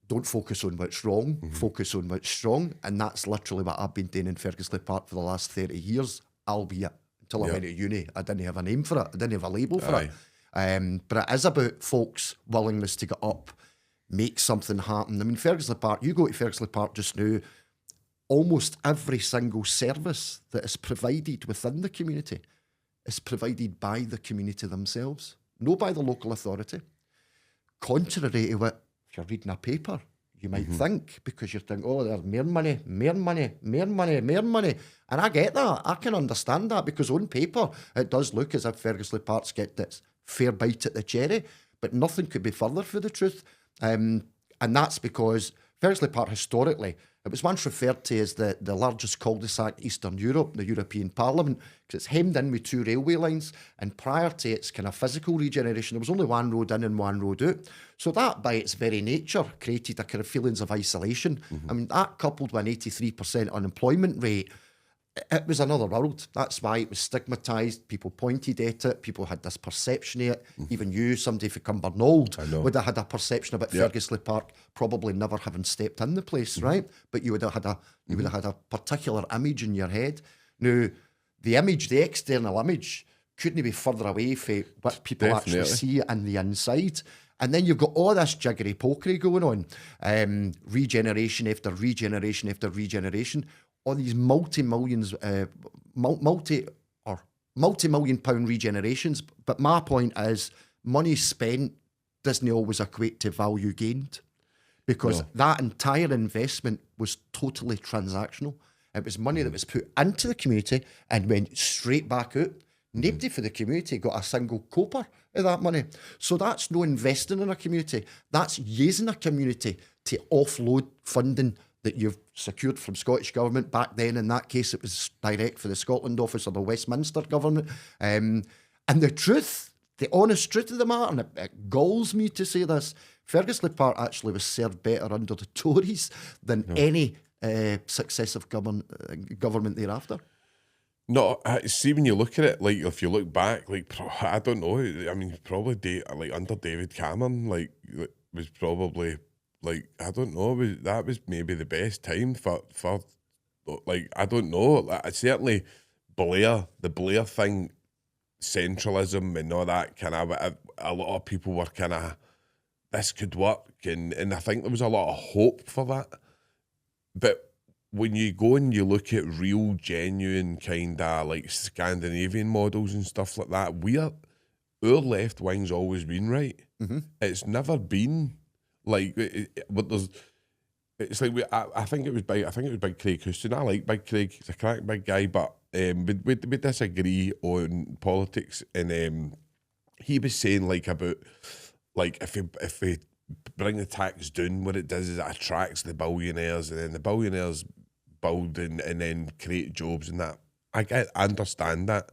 don't focus on what's wrong, focus on what's strong. And that's literally what I've been doing in Ferguslie Park for the last 30 years, albeit until I went to uni, I didn't have a name for it, I didn't have a label for it. But it is about folks' willingness to get up, make something happen. I mean, Ferguslie Park, you go to Ferguslie Park just now, almost every single service that is provided within the community is provided by the community themselves, not by the local authority. Contrary to what, if you're reading a paper, you might think, because you think, oh, there's more money. And I get that. I can understand that, because on paper, it does look as if Ferguslie Park's get this fair bite at the cherry, but nothing could be further from the truth. And that's because Ferguslie Park, historically, it was once referred to as the largest cul-de-sac in Eastern Europe, the European Parliament, because it's hemmed in with 2 railway lines, and prior to its kind of physical regeneration, there was only 1 road in and 1 road out. So that, by its very nature, created a kind of feelings of isolation. I mean, that coupled with an 83% unemployment rate, it was another world. That's why it was stigmatised. People pointed at it. People had this perception of it. Even you, somebody from Cumbernauld, would have had a perception about Ferguslie Park probably never having stepped in the place, right? But you would have had a particular image in your head. Now, the image, the external image, couldn't be further away from what people actually see in the inside. And then you've got all this jiggery pokery going on, regeneration after regeneration after regeneration. All these multi-millions, multi-million pound regenerations. But my point is, money spent doesn't always equate to value gained, because that entire investment was totally transactional. It was money that was put into the community and went straight back out. Nobody for the community got a single copper of that money. So that's no investing in a community. That's using a community to offload funding that you've secured from Scottish Government. Back then, in that case, it was direct for the Scotland Office or the Westminster Government. And the truth, the honest truth of the matter, and it galls me to say this, Ferguslie Park actually was served better under the Tories than any successive government thereafter. No, see, when you look at it, like, if you look back, like, I don't know, I mean, probably, like, under David Cameron, like, was probably, like, I don't know, that was maybe the best time for like, I don't know, like, certainly the Blair thing, centralism and all that kind of, a lot of people were kind of, this could work, and I think there was a lot of hope for that. But when you go and you look at real, genuine kind of like Scandinavian models and stuff like that, our left wing's always been right. Mm-hmm. It's never been like, but there's, it's like I think it was Big Craig Houston. I like Big Craig; he's a crack big guy, but we disagree on politics, and he was saying like about like if we bring the tax down, what it does is it attracts the billionaires, and then the billionaires build and then create jobs and that. I understand that,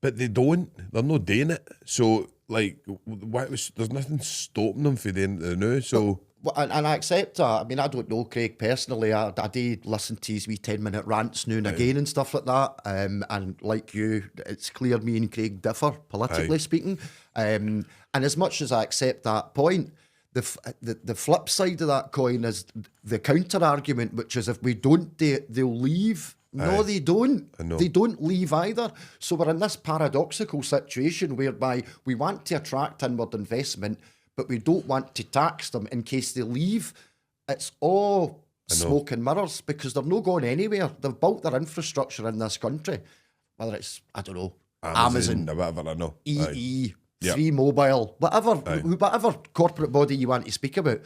but they don't. They're not doing it. So like, there's nothing stopping them from doing it now. So. And I accept that. I mean, I don't know Craig personally. I do listen to his wee 10-minute rants now and again and stuff like that. And like you, it's clear me and Craig differ, politically speaking. And as much as I accept that point, the flip side of that coin is the counter argument, which is if we don't do it, they'll leave. No, they don't. They don't leave either. So we're in this paradoxical situation whereby we want to attract inward investment, but we don't want to tax them in case they leave. It's all smoke and mirrors, because they're not going anywhere. They've built their infrastructure in this country, whether it's, I don't know, Amazon, whatever, I know. EE, Free Mobile, whatever corporate body you want to speak about.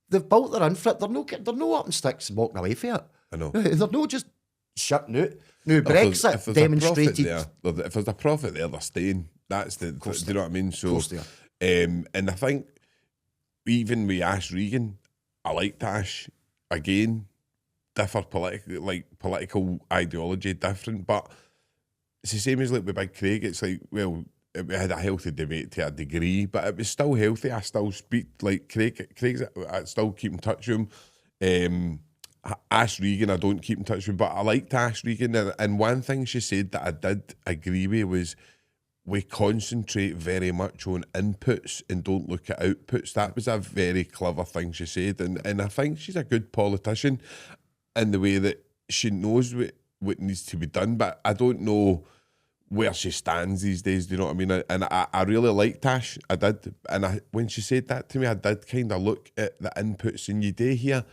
They've built their infra. They're no up in sticks and walking away from it. I know. They're not just shutting out. Now, Brexit demonstrated... If there's a profit there, they're staying. That's do you know what I mean? So, and I think even with Ash Regan, I liked Ash. Again, political ideology different, but it's the same as like with Big Craig. It's like, well, we had a healthy debate to a degree, but it was still healthy. I still speak like Craig's. I still keep in touch with him. Ash Regan, I don't keep in touch with, but I liked Ash Regan, and one thing she said that I did agree with was, we concentrate very much on inputs and don't look at outputs. That was a very clever thing she said, and I think she's a good politician in the way that she knows what needs to be done, but I don't know where she stands these days, do you know what I mean? And I really liked Ash, I did, and when she said that to me, I did kind of look at the inputs, and you do hear,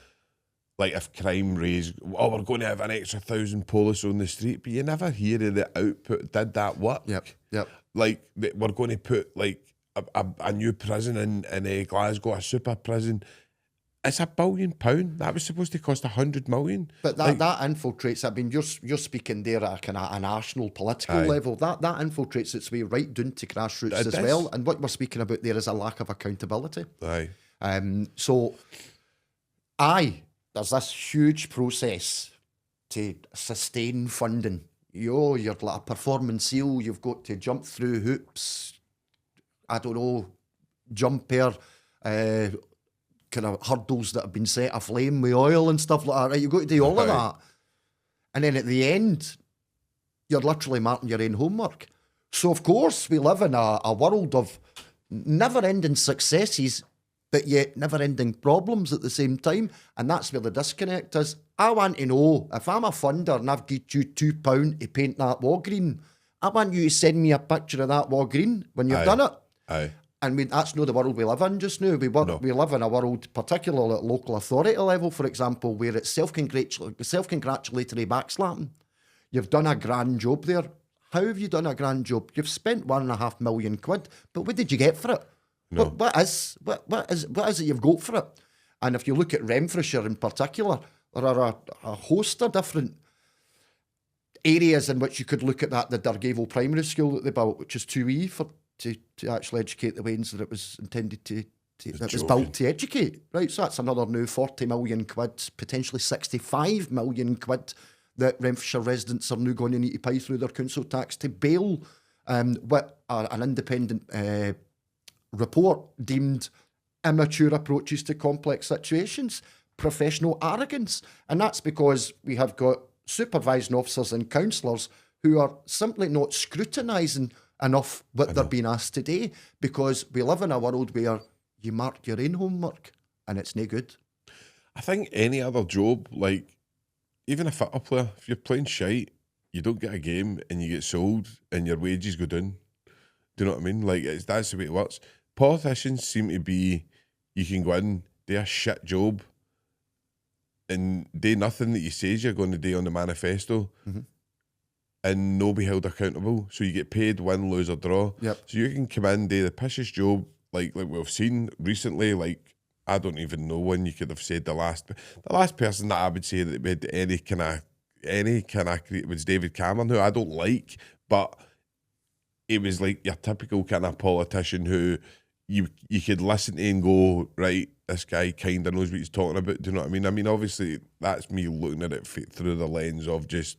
like, if crime raised, we're going to have an extra 1,000 police on the street, but you never hear of the output. Did that work? Yep. Like, we're going to put, like, a new prison in Glasgow, a super prison. It's £1 billion. That was supposed to cost 100 million. But that infiltrates. I mean, you're speaking there at a kind of a national political level. That infiltrates its way right down to grassroots as well. And what we're speaking about there is a lack of accountability. There's this huge process to sustain funding. You're like a performance seal. You've got to jump through hoops. I don't know, jump there. Kind of hurdles that have been set aflame with oil and stuff like that. Right? You've got to do all of that. And then at the end, you're literally marking your own homework. So, of course, we live in a world of never-ending successes, but yet never-ending problems at the same time. And that's where the disconnect is. I want to know, if I'm a funder and I've got you £2 to paint that wall green, I want you to send me a picture of that wall green when you've done it. And that's not the world we live in just now. We live in a world, particularly at local authority level, for example, where it's self-congratulatory backslapping. You've done a grand job there. How have you done a grand job? You've spent £1.5 million, but what did you get for it? No. What is it you've got for it? And if you look at Renfrewshire in particular, there are a host of different areas in which you could look at that. The Dargaville Primary School that they built, which is too wee to actually educate the ways that it was intended to that was built to educate. Right, so that's another new 40 million quid, potentially 65 million quid that Renfrewshire residents are now going to need to pay through their council tax to bail what an independent report deemed immature approaches to complex situations, professional arrogance. And that's because we have got supervising officers and counsellors who are simply not scrutinising enough what they're being asked to do, because we live in a world where you mark your own homework and it's no good. I think any other job, like even a football player, if you're playing shite, you don't get a game and you get sold and your wages go down. Do you know what I mean? Like, that's the way it works. Politicians seem to be, you can go in, do a shit job and do nothing that you say you're going to do on the manifesto, and no be held accountable. So you get paid, win, lose or draw. Yep. So you can come in, do the pissest job, like we've seen recently. Like, I don't even know when you could have said the last person that I would say that made any kind of was David Cameron, who I don't like, but it was like your typical kind of politician who you could listen to and go, right, this guy kind of knows what he's talking about. Do you know what I mean? I mean, obviously, that's me looking at it through the lens of just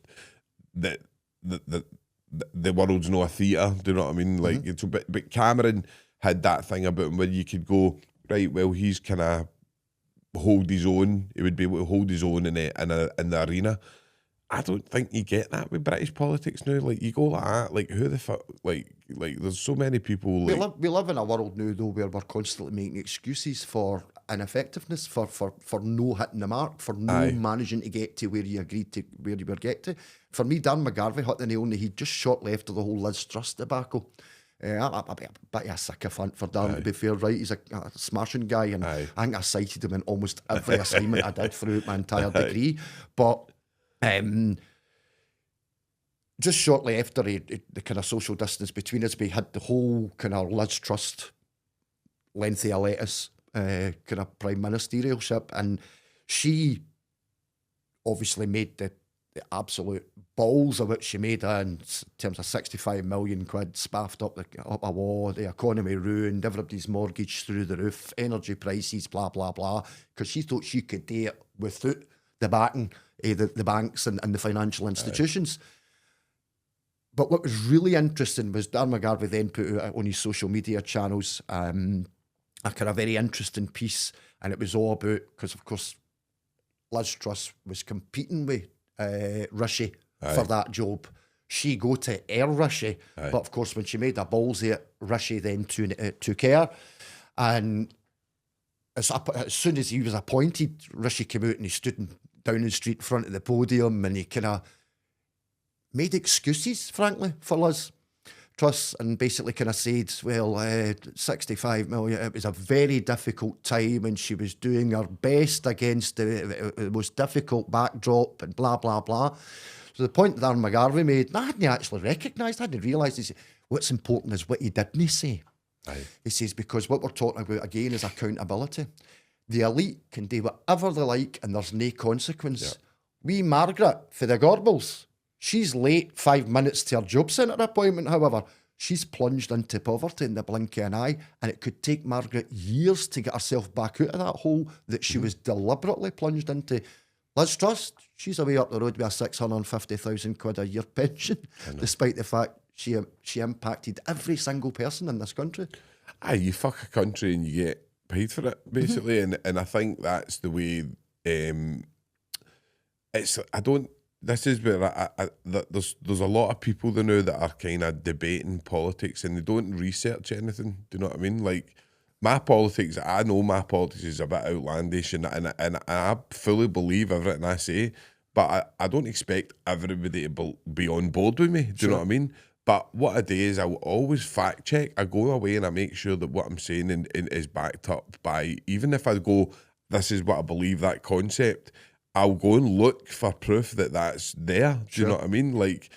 that the world's not a theatre. Do you know what I mean? Like, it's but Cameron had that thing about him where you could go, right, well, he's kind of hold his own. He would be able to hold his own in the arena. I don't think you get that with British politics now. Like, you go like that, like, who the fuck, like there's so many people. Like, we live in a world now, though, where we're constantly making excuses for ineffectiveness, for no hitting the mark, for no managing to get to where you agreed to, where you were get to. For me, Dan McGarvey hit the nail on the head just shortly after the whole Liz Truss debacle. I'm a bit of a sycophant for Dan, to be fair, right? He's a smashing guy, and I think I cited him in almost every assignment I did throughout my entire degree. But just shortly after the kind of social distance between us, we had the whole kind of Liz Truss lengthy a lettuce kind of prime ministerialship, and she obviously made the absolute balls of it she made in terms of 65 million quid spaffed up a wall, the economy ruined, everybody's mortgage through the roof, energy prices, blah, blah, blah, because she thought she could do it without the backing of the banks and the financial institutions. But what was really interesting was Dan McGarvey then put out on his social media channels a kind of very interesting piece, and it was all about, because of course Liz Truss was competing with Rishi for that job. She go to Air Rishi, but of course when she made a ballsy at Rishi then took her, and as soon as he was appointed, Rishi came out and he stood in Downing Street in front of the podium and he kind of made excuses, frankly, for Liz Truss, and basically kind of said, well, 65 million, it was a very difficult time and she was doing her best against the most difficult backdrop and blah, blah, blah. So the point that Darren McGarvey made, I hadn't actually recognised, I hadn't realised, is what's important is what he didn't say. He says, because what we're talking about again is accountability. The elite can do whatever they like and there's no consequence. We Margaret, for the Gorbals, she's late 5 minutes to her job centre appointment, however. She's plunged into poverty in the blink of an eye, and it could take Margaret years to get herself back out of that hole that she was deliberately plunged into. Liz Truss, she's away up the road with a 650,000 quid a year pension, despite the fact she impacted every single person in this country. Aye, you fuck a country and you get paid for it, basically. And I think that's the way it's, I don't, this is where there's a lot of people there now that are kind of debating politics and they don't research anything. Do you know what I mean? Like, my politics, I know my politics is a bit outlandish and I fully believe everything I say, but I don't expect everybody to be on board with me. Do you know what I mean? But what I do is I will always fact check. I go away and I make sure that what I'm saying is backed up by, even if I go, this is what I believe, that concept, I'll go and look for proof that that's there. Do you know what I mean? Like,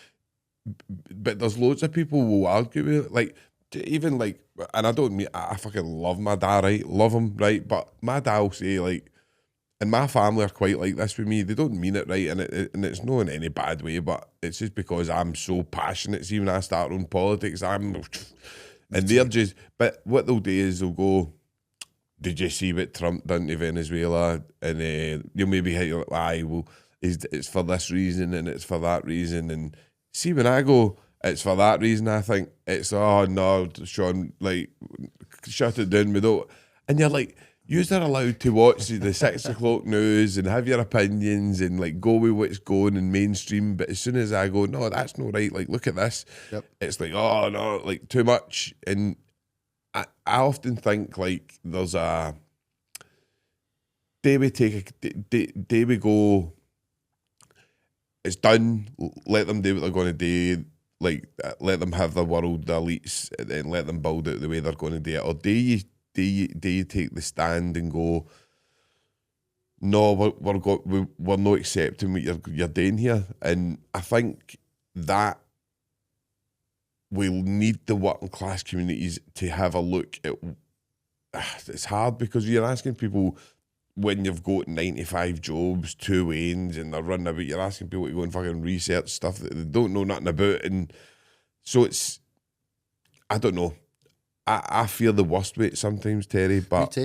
but there's loads of people who will argue with it. Like, even like, and I don't mean, I fucking love my dad, right? Love him, right? But my dad will say, like, and my family are quite like this with me. They don't mean it right, and it's not in any bad way, but it's just because I'm so passionate. See, when I start on politics, and they're just, but what they'll do is they'll go, did you see what Trump done to Venezuela? And you'll maybe hit, you're like, aye, well, it's for this reason and it's for that reason. And see, when I go, it's for that reason, I think it's, oh no, Sean, like, shut it down. We don't. And you're like, yous are allowed to watch the 6 o'clock news and have your opinions and like go with what's going in mainstream. But as soon as I go, no, that's not right. Like, look at this. Yep. It's like, oh no, like too much. And I often think like there's a day we take a day we go, it's done, let them do what they're going to do, like let them have the world, the elites, and then let them build it the way they're going to do it. Or do you take the stand and go, no, we're not accepting what you're doing here? And I think that we'll need the working class communities to have a look at. It's hard because you're asking people, when you've got 95 jobs, 2 wains, and they're running about, you're asking people to go and fucking research stuff that they don't know nothing about. And so it's, I don't know. I fear the worst way sometimes, Terry. But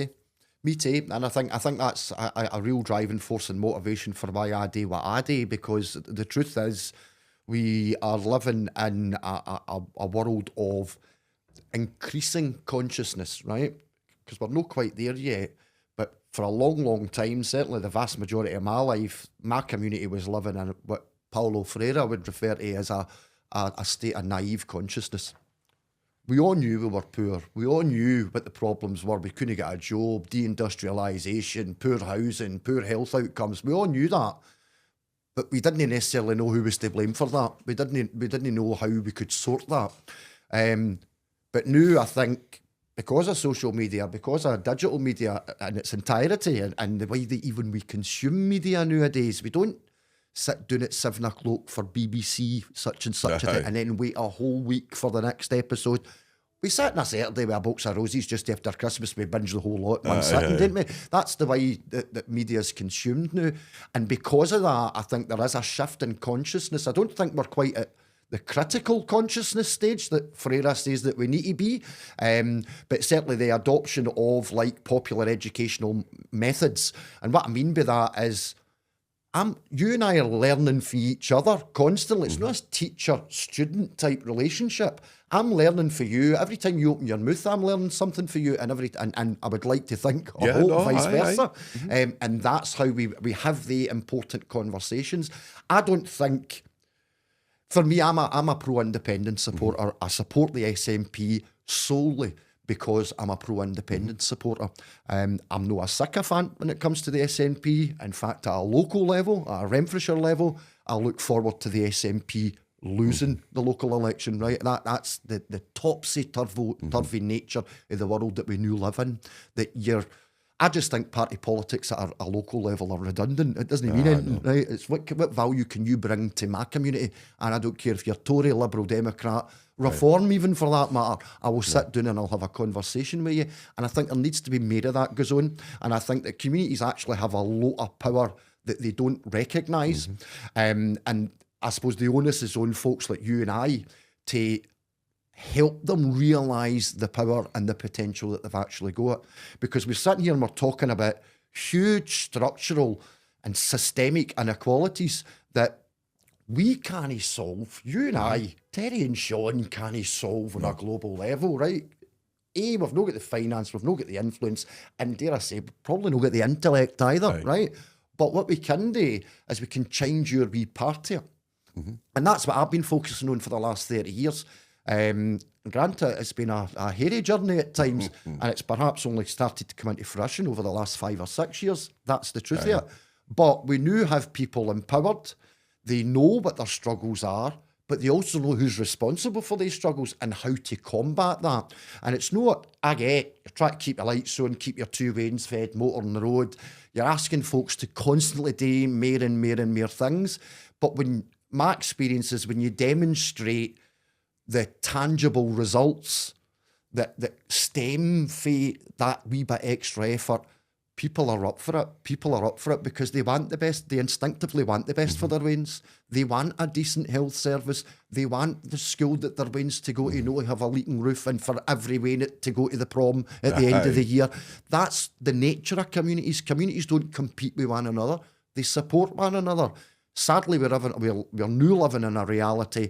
Me too. And I think that's a real driving force and motivation for why I do what I do, because the truth is, we are living in a world of increasing consciousness, right? Because we're not quite there yet. But for a long, long time, certainly the vast majority of my life, my community was living in what Paulo Freire would refer to as a state of naive consciousness. We all knew we were poor. We all knew what the problems were. We couldn't get a job, deindustrialisation, poor housing, poor health outcomes. We all knew that. But we didn't necessarily know who was to blame for that. We didn't know how we could sort that. But now I think, because of social media, because of digital media in its entirety, and the way that even we consume media nowadays, we don't sit down at 7 o'clock for BBC such and such a thing, and then wait a whole week for the next episode. We sat on a Saturday with a box of roses just after Christmas. We binge the whole lot in one sitting, didn't we? That's the way that media is consumed now. And because of that, I think there is a shift in consciousness. I don't think we're quite at the critical consciousness stage that Freire says that we need to be. But certainly the adoption of like popular educational methods. And what I mean by that is, you and I are learning for each other constantly. It's not a teacher-student type relationship. I'm learning for you. Every time you open your mouth, I'm learning something for you. And I would like to think, vice versa. And that's how we have the important conversations. I don't think, for me, I'm a pro-independent supporter. I support the SNP solely because I'm a pro-independent supporter. I'm not a sycophant when it comes to the SNP. In fact, at a local level, at a Renfrewshire level, I look forward to the SNP losing the local election, right? That's the topsy-turvy nature of the world that we now live in. I just think party politics at a local level are redundant. It doesn't mean anything, right? It's what value can you bring to my community? And I don't care if you're Tory, Liberal, Democrat, Reform even for that matter. I will sit down and I'll have a conversation with you. And I think there needs to be more of that goes on. And I think that communities actually have a lot of power that they don't recognise. And I suppose the onus is on folks like you and I to help them realise the power and the potential that they've actually got. Because we're sitting here and we're talking about huge structural and systemic inequalities that we can't solve. You and I, Terry and Sean, can't solve on a global level, right? We've not got the finance, we've not got the influence, and dare I say, probably not got the intellect either, right? But what we can do is we can change your wee part here. And that's what I've been focusing on for the last 30 years. Granted, it's been a hairy journey at times, and it's perhaps only started to come into fruition over the last 5 or 6 years. That's the truth here. But we now have people empowered. They know what their struggles are, but they also know who's responsible for these struggles and how to combat that. And it's not, you're trying to keep your lights on, keep your 2 wains fed, motor on the road. You're asking folks to constantly do more and more and more things. But when my experience is when you demonstrate the tangible results that stem from that wee bit extra effort, people are up for it. People are up for it because they want the best. They instinctively want the best for their weans. They want a decent health service. They want the school that their weans to go to have a leaking roof and for every wean to go to the prom at the end of the year. That's the nature of communities. Communities don't compete with one another. They support one another. Sadly, we're now living in a reality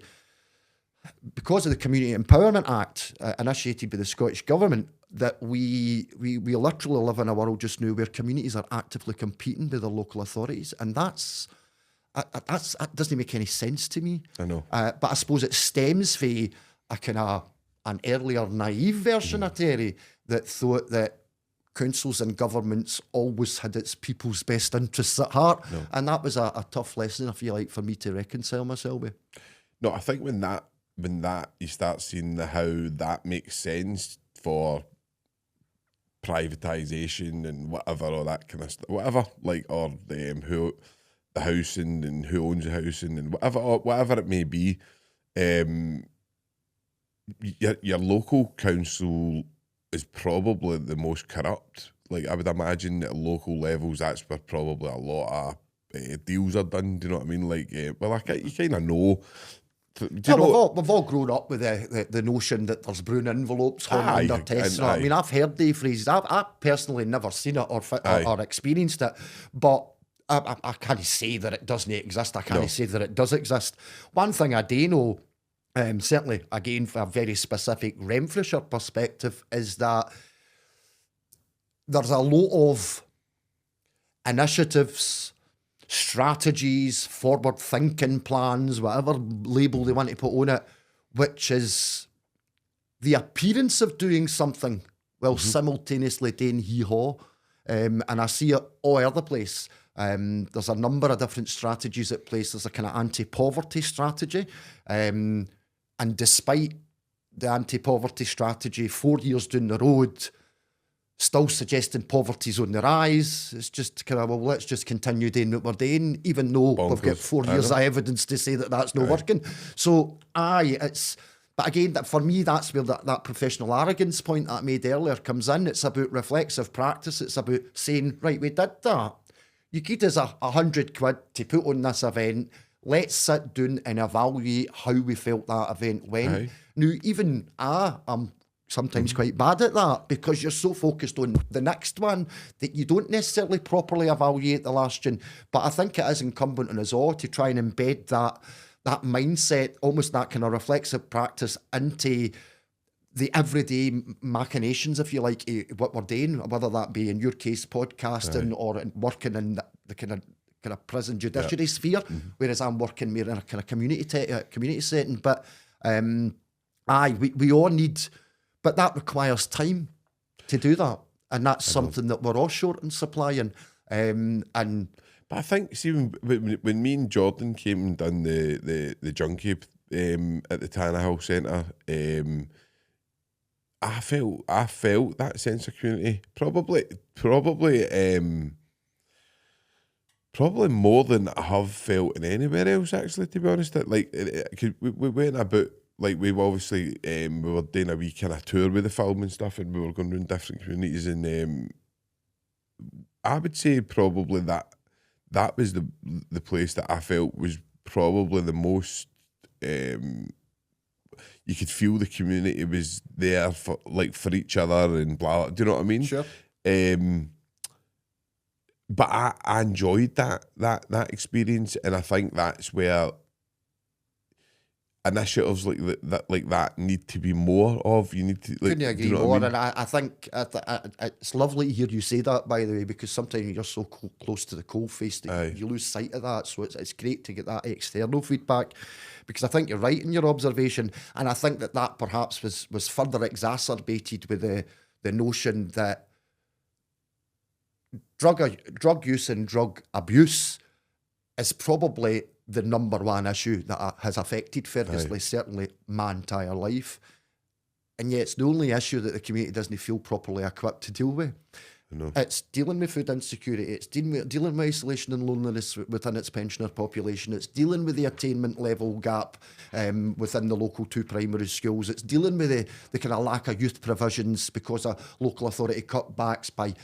because of the Community Empowerment Act initiated by the Scottish Government, that we literally live in a world just now where communities are actively competing with their local authorities, and that doesn't make any sense to me. I know, but I suppose it stems from a kind of an earlier naive version of Terry that thought that councils and governments always had its people's best interests at heart, and that was a tough lesson, I feel like, for me to reconcile myself with. No, I think when that you start seeing how that makes sense for privatisation and whatever, all that kind of stuff, whatever, like, or who the housing and who owns the housing and whatever it may be, your local council is probably the most corrupt. Like, I would imagine at local levels, that's where probably a lot of deals are done. Do you know what I mean? Like, you kind of know. We've all grown up with the notion that there's brown envelopes under tests. I mean, I've heard the phrases. I've personally never seen it or experienced it, but I can't say that it doesn't exist. I can't say that it does exist. One thing I do know, certainly, again, for a very specific Renfrewshire perspective, is that there's a lot of initiatives, strategies, forward-thinking plans, whatever label they want to put on it, which is the appearance of doing something while simultaneously doing hee-haw. And I see it all over the place. There's a number of different strategies at place. There's a kind of anti-poverty strategy. And despite the anti-poverty strategy, 4 years down the road, still suggesting poverty's on the rise. It's just kind of, well, let's just continue doing what we're doing, even though we've got 4 years of evidence to say that that's not working. So, but again, for me, that's where that professional arrogance point that I made earlier comes in. It's about reflexive practice. It's about saying, right, we did that. You give us £100 to put on this event. Let's sit down and evaluate how we felt that event went. Now, even I'm sometimes quite bad at that because you're so focused on the next one that you don't necessarily properly evaluate the last one. But I think it is incumbent on us all to try and embed that mindset, almost that kind of reflexive practice, into the everyday machinations, if you like, what we're doing, whether that be, in your case, podcasting or working in the kind of prison judiciary sphere, whereas I'm working more in a kind of community setting. But we all need... But that requires time to do that. And that's something that we're all short in supplying. But I think, see, when me and Jordan came and done the junkie at the Tanner Hill Centre, I felt that sense of community. Probably more than I have felt in anywhere else, actually, to be honest. Like, we went about... Like, we've obviously, we were doing a wee kind of tour with the film and stuff, and we were going around different communities, and I would say probably that was the place that I felt was probably the most, you could feel the community was there for each other and blah, do you know what I mean? Sure. But I enjoyed that experience, and I think that's where initiatives like that need to be more of. You need to, couldn't agree more. I mean? And I think it's lovely to hear you say that, by the way, because sometimes you're so close to the coalface that you lose sight of that. So it's great to get that external feedback, because I think you're right in your observation, and I think that perhaps was further exacerbated with the notion that drug use and drug abuse is probably the number one issue that has affected Ferguslie, certainly my entire life. And yet it's the only issue that the community doesn't feel properly equipped to deal with. know. It's dealing with food insecurity. It's dealing with isolation and loneliness within its pensioner population. It's dealing with the attainment level gap within the local 2 primary schools. It's dealing with the kind of lack of youth provisions because of local authority cutbacks by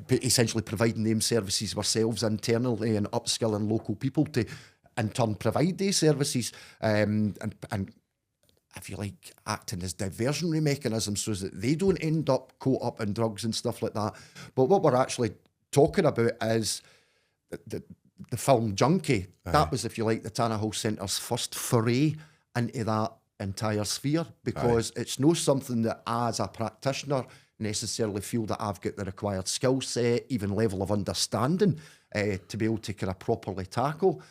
essentially providing them services ourselves internally and upskilling local people to in turn provide these services and if you like, acting as diversionary mechanisms so that they don't end up caught up in drugs and stuff like that. But what we're actually talking about is the film Junkie. That was, if you like, the Tanner Hall Centre's first foray into that entire sphere, because it's not something that as a practitioner necessarily feel that I've got the required skill set, even level of understanding to be able to kind of properly tackle.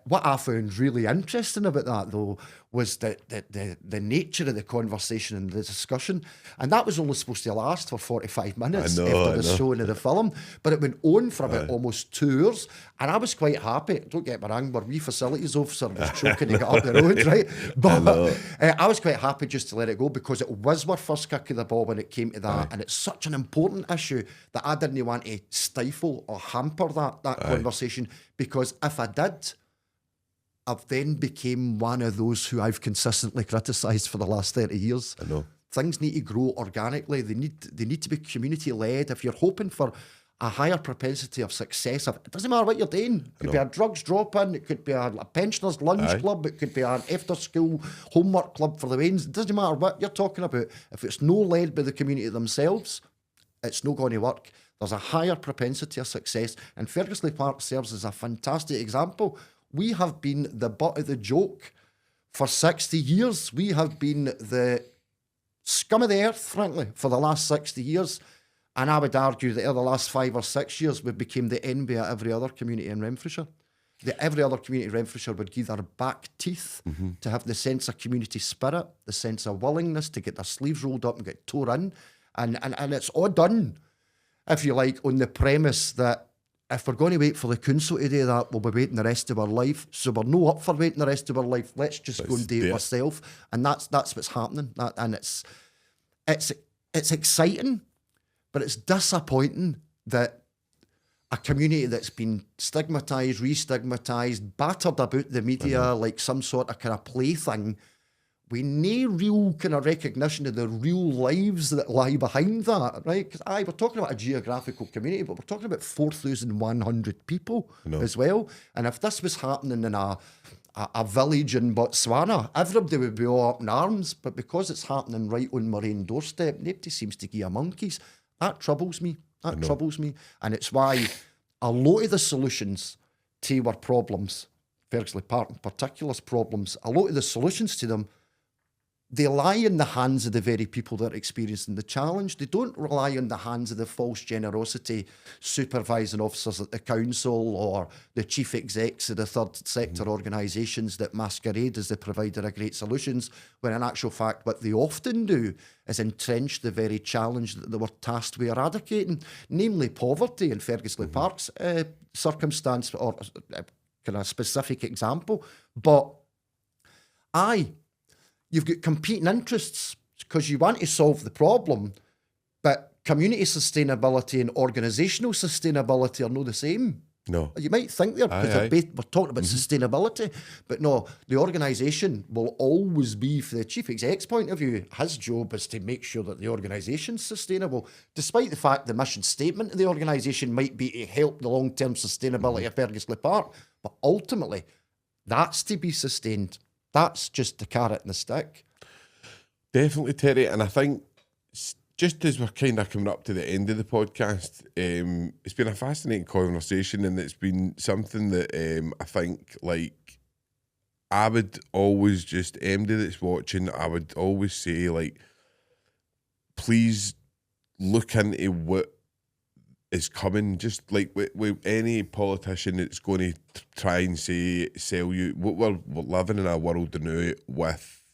What I found really interesting about that, though, was the nature of the conversation and the discussion. And that was only supposed to last for 45 minutes after the showing of the film. But it went on for about almost 2 hours. And I was quite happy. Don't get me wrong, our wee facilities officer was choking to get up the road, right? But I was quite happy just to let it go, because it was our first kick of the ball when it came to that. And it's such an important issue that I didn't want to stifle or hamper that conversation, because if I did, I've then became one of those who I've consistently criticised for the last 30 years. I know. Things need to grow organically. They need to be community-led. If you're hoping for a higher propensity of success, it doesn't matter what you're doing. It could be a drugs drop-in, it could be a pensioners' lunch club, it could be an after-school homework club for the Wains. It doesn't matter what you're talking about. If it's no led by the community themselves, it's not going to work. There's a higher propensity of success, and Ferguslie Park serves as a fantastic example. We have been the butt of the joke for 60 years. We have been the scum of the earth, frankly, for the last 60 years. And I would argue that in the last 5 or 6 years, we became the envy of every other community in Renfrewshire. Every other community in Renfrewshire would give their back teeth to have the sense of community spirit, the sense of willingness to get their sleeves rolled up and get tore in. And it's all done, if you like, on the premise that if we're going to wait for the council to do that, we'll be waiting the rest of our life. So we're no up for waiting the rest of our life. Let's just go and do it ourselves. And that's what's happening. And it's exciting, but it's disappointing that a community that's been stigmatised, re-stigmatised, battered about the media like some sort of kind of plaything, with no real kind of recognition of the real lives that lie behind that, right? Because we're talking about a geographical community, but we're talking about 4,100 people as well. And if this was happening in a village in Botswana, everybody would be all up in arms. But because it's happening right on my own doorstep, nobody seems to give a monkeys. That troubles me. Troubles me. And it's why a lot of the solutions to our problems, Ferguslie Park in particular's problems, a lot of the solutions to them, they lie in the hands of the very people that are experiencing the challenge. They don't rely on the hands of the false generosity supervising officers at the council or the chief execs of the third sector organisations that masquerade as the provider of great solutions, when in actual fact what they often do is entrench the very challenge that they were tasked with eradicating, namely poverty in Ferguslie Park's circumstance, or kind of specific example. But you've got competing interests because you want to solve the problem, but community sustainability and organisational sustainability are not the same. No. You might think they're, because we're talking about sustainability, but no, the organisation will always be, from the chief exec's point of view, his job is to make sure that the organisation's sustainable, despite the fact the mission statement of the organisation might be to help the long-term sustainability of Ferguslie Park, but ultimately, that's to be sustained. That's just the carrot and the stick. Definitely, Terry. And I think just as we're kind of coming up to the end of the podcast, it's been a fascinating conversation, and it's been something that I think, like, I would always just, anybody that's watching, I would always say, like, please look into what is coming. Just like with any politician that's going to try and sell you, we're living in a world now with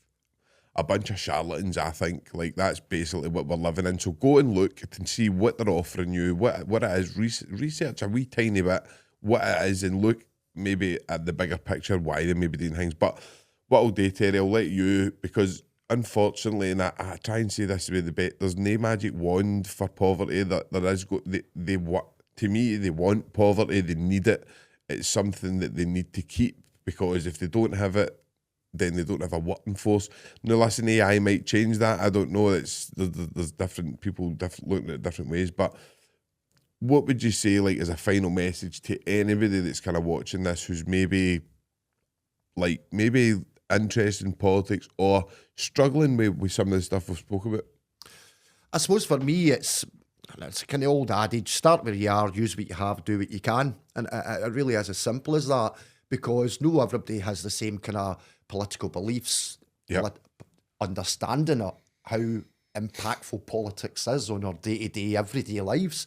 a bunch of charlatans. I think like that's basically what we're living in. So go and look and see what they're offering you, what it is. Research a wee tiny bit what it is, and look maybe at the bigger picture, why they may be doing things. But what I'll do, Terry, I'll let you, because unfortunately, and I try and say this with the bet, there's no magic wand for poverty. That there is, they want, to me, they want poverty, they need it. It's something that they need to keep, because if they don't have it, then they don't have a working force. Now, listen, AI might change that. I don't know. There's different people looking at different ways. But what would you say, like, as a final message to anybody that's kind of watching this, who's maybe interested in politics or struggling with some of the stuff we've spoke about? I suppose for me, it's kind of old adage: start where you are, use what you have, do what you can, and it really is as simple as that. Because no everybody has the same kind of political beliefs, understanding of how impactful politics is on our day-to-day, everyday lives.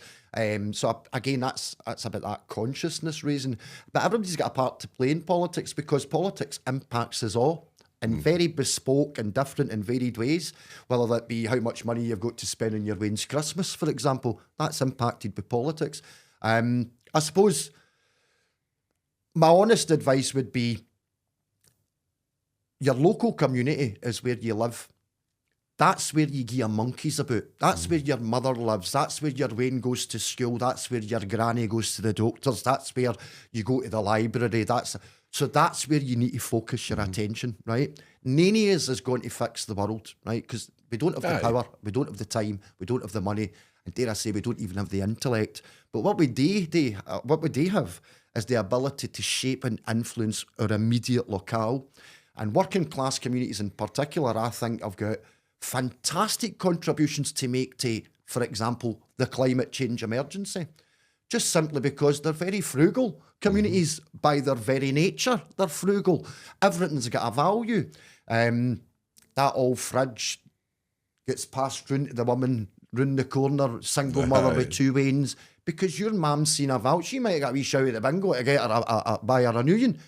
So again, that's about that consciousness raising. But everybody's got a part to play in politics, because politics impacts us all in very bespoke and different and varied ways. Whether that be how much money you've got to spend on your Wayne's Christmas, for example, that's impacted by politics. I suppose my honest advice would be, your local community is where you live. That's where you give a monkeys about. That's where your mother lives. That's where your Wayne goes to school. That's where your granny goes to the doctors. That's where you go to the library. So that's where you need to focus your attention, right? None of us is going to fix the world, right? Because we don't have the power, we don't have the time, we don't have the money, and dare I say, we don't even have the intellect. But what we do have is the ability to shape and influence our immediate locale. And working class communities in particular, I think, have got fantastic contributions to make to, for example, the climate change emergency. Just simply because they're very frugal. Communities, by their very nature, they're frugal. Everything's got a value. That old fridge gets passed round to the woman round the corner, single mother with two Waynes, because your mum's seen a value. She might have got a wee shout at the bingo to get her buy her a new one,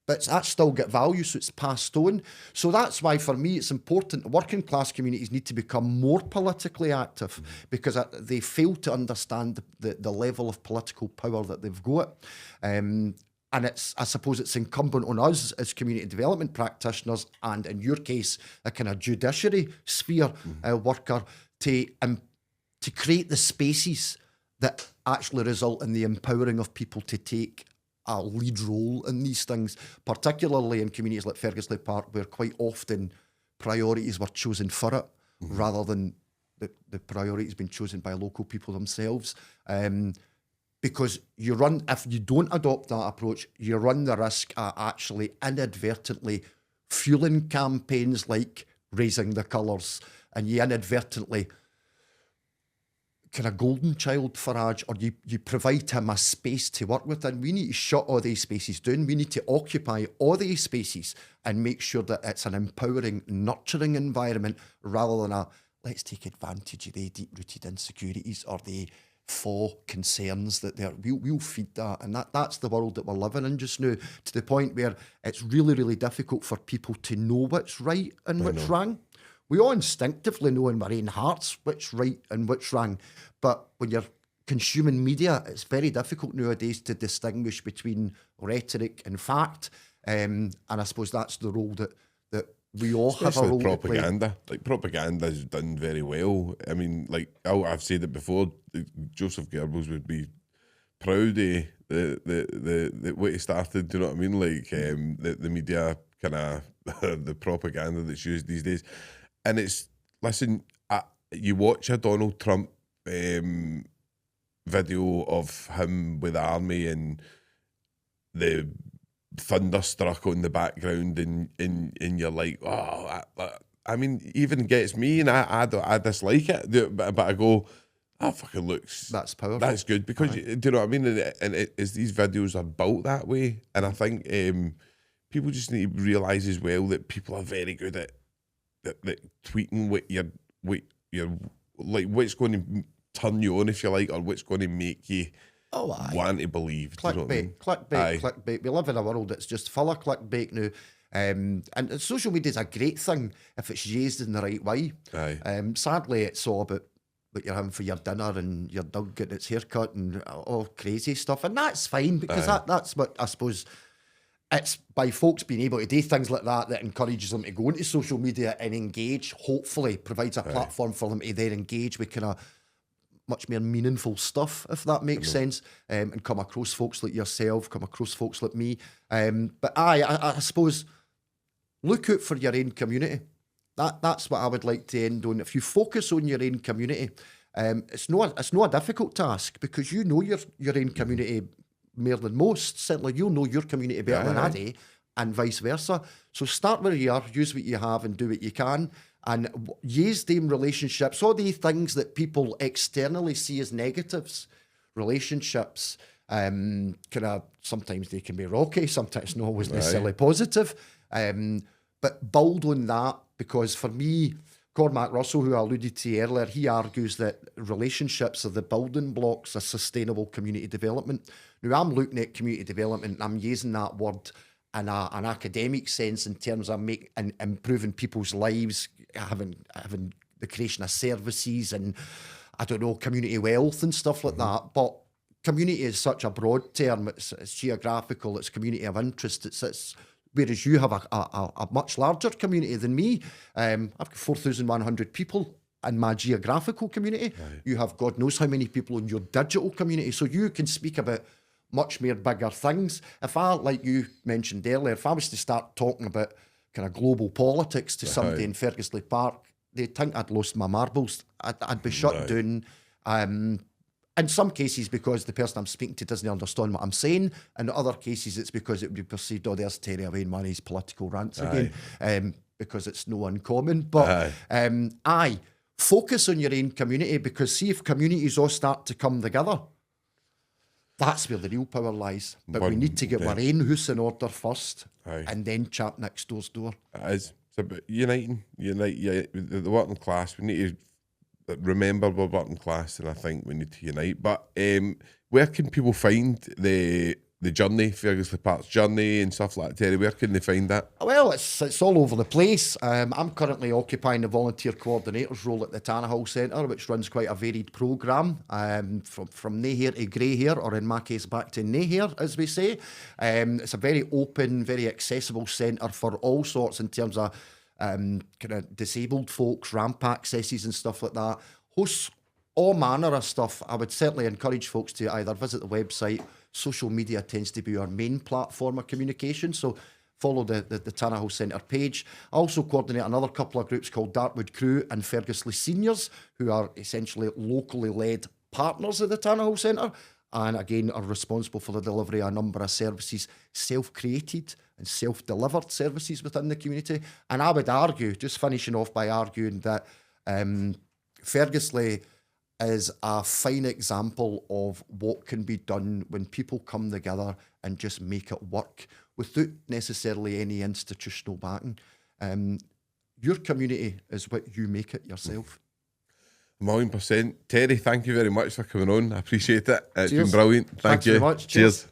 but that's still got value, so it's passed on. So that's why, for me, it's important. Working class communities need to become more politically active, because they fail to understand the level of political power that they've got. And I suppose it's incumbent on us as community development practitioners, and in your case, a kind of judiciary sphere worker, to create the spaces that actually result in the empowering of people to take a lead role in these things, particularly in communities like Ferguslie Park, where quite often priorities were chosen for it, rather than the priorities being chosen by local people themselves. Because if you don't adopt that approach, you run the risk of actually inadvertently fueling campaigns like Raising the Colours, and you inadvertently kind of golden child Farage, or you provide him a space to work within. We need to shut all these spaces down. We need to occupy all these spaces and make sure that it's an empowering, nurturing environment, rather than let's take advantage of the deep-rooted insecurities or the faux concerns that we'll feed that. And that's the world that we're living in just now, to the point where it's really, really difficult for people to know what's right and what's wrong. We all instinctively know in our own hearts what's right and what's wrong. But when you're consuming media, it's very difficult nowadays to distinguish between rhetoric and fact. And I suppose that's the role that we all have a role propaganda. to play. Like, propaganda is done very well. I mean, like, I've said it before, Joseph Goebbels would be proud of the way he started, do you know what I mean? Like, the media kind of, the propaganda that's used these days. And it's, listen, you watch a Donald Trump video of him with the army and the thunderstruck on the background, and you're like, oh, I mean, even gets me, and I dislike it, but I go, that fucking looks, that's powerful. That's good, because do you know what I mean? And these videos are built that way, and I think people just need to realise as well that people are very good at that tweeting what you're like, what's going to turn you on, if you like, or what's going to make you want to believe. Clickbait, you know what I mean? clickbait. We live in a world that's just full of clickbait now. And social media is a great thing if it's used in the right way. Sadly, it's all about what you're having for your dinner and your dog getting its haircut and all crazy stuff. And that's fine, because that's what I suppose it's by folks being able to do things like that encourages them to go into social media and engage, hopefully provides a platform for them to then engage with kind of much more meaningful stuff, if that makes sense, and come across folks like yourself, come across folks like me. But I suppose, look out for your own community. That's what I would like to end on. If you focus on your own community, it's not a difficult task, because you know your own community more than most. Certainly you'll know your community better than I do, and vice versa. So start where you are, use what you have and do what you can, and use them relationships, all the things that people externally see as negatives. Relationships, kind of, sometimes they can be rocky, sometimes not always necessarily positive, but build on that, because for me, Cormac Russell, who I alluded to earlier, he argues that relationships are the building blocks of sustainable community development. Now, I'm looking at community development, and I'm using that word in an academic sense in terms of improving people's lives, having the creation of services and, I don't know, community wealth and stuff like that. But community is such a broad term. It's geographical, it's community of interest, it's whereas you have a much larger community than me. I've got 4,100 people in my geographical community. You have God knows how many people in your digital community. So you can speak about much more bigger things. If I, like you mentioned earlier, if I was to start talking about kind of global politics to somebody in Ferguslie Park, they'd think I'd lost my marbles. I'd be shut down. In some cases, because the person I'm speaking to doesn't understand what I'm saying. In other cases, it's because it would be perceived, oh, there's Terry away and his political rants again, because it's no uncommon. But focus on your own community, because see, if communities all start to come together, that's where the real power lies. But we need to get our own house in order first, and then chap next door's door. It is. It's about uniting the working class. We need to remember we're working class, and I think we need to unite. But where can people find the journey, Ferguslie Park's journey and stuff like that, Terry? Where can they find that? Well, it's all over the place. I'm currently occupying the volunteer coordinator's role at the Tannahill Centre, which runs quite a varied programme, from nae hair to grey hair, or in my case, back to nae hair, as we say. It's a very open, very accessible centre for all sorts in terms of kind of disabled folks, ramp accesses and stuff like that. Hosts all manner of stuff. I would certainly encourage folks to either visit the website. Social media tends to be our main platform of communication, so follow the Tannahill Centre page. I also coordinate another couple of groups called Dartwood Crew and Ferguslie Seniors, who are essentially locally led partners of the Tannahill Centre, and again are responsible for the delivery of a number of services, self-created and self-delivered services within the community. And I would argue, just finishing off by arguing that Ferguslie is a fine example of what can be done when people come together and just make it work without necessarily any institutional backing. Your community is what you make it yourself. 1,000,000%. Terry, thank you very much for coming on. I appreciate it. It's Cheers. been brilliant. Thank Thanks you. very much. Cheers.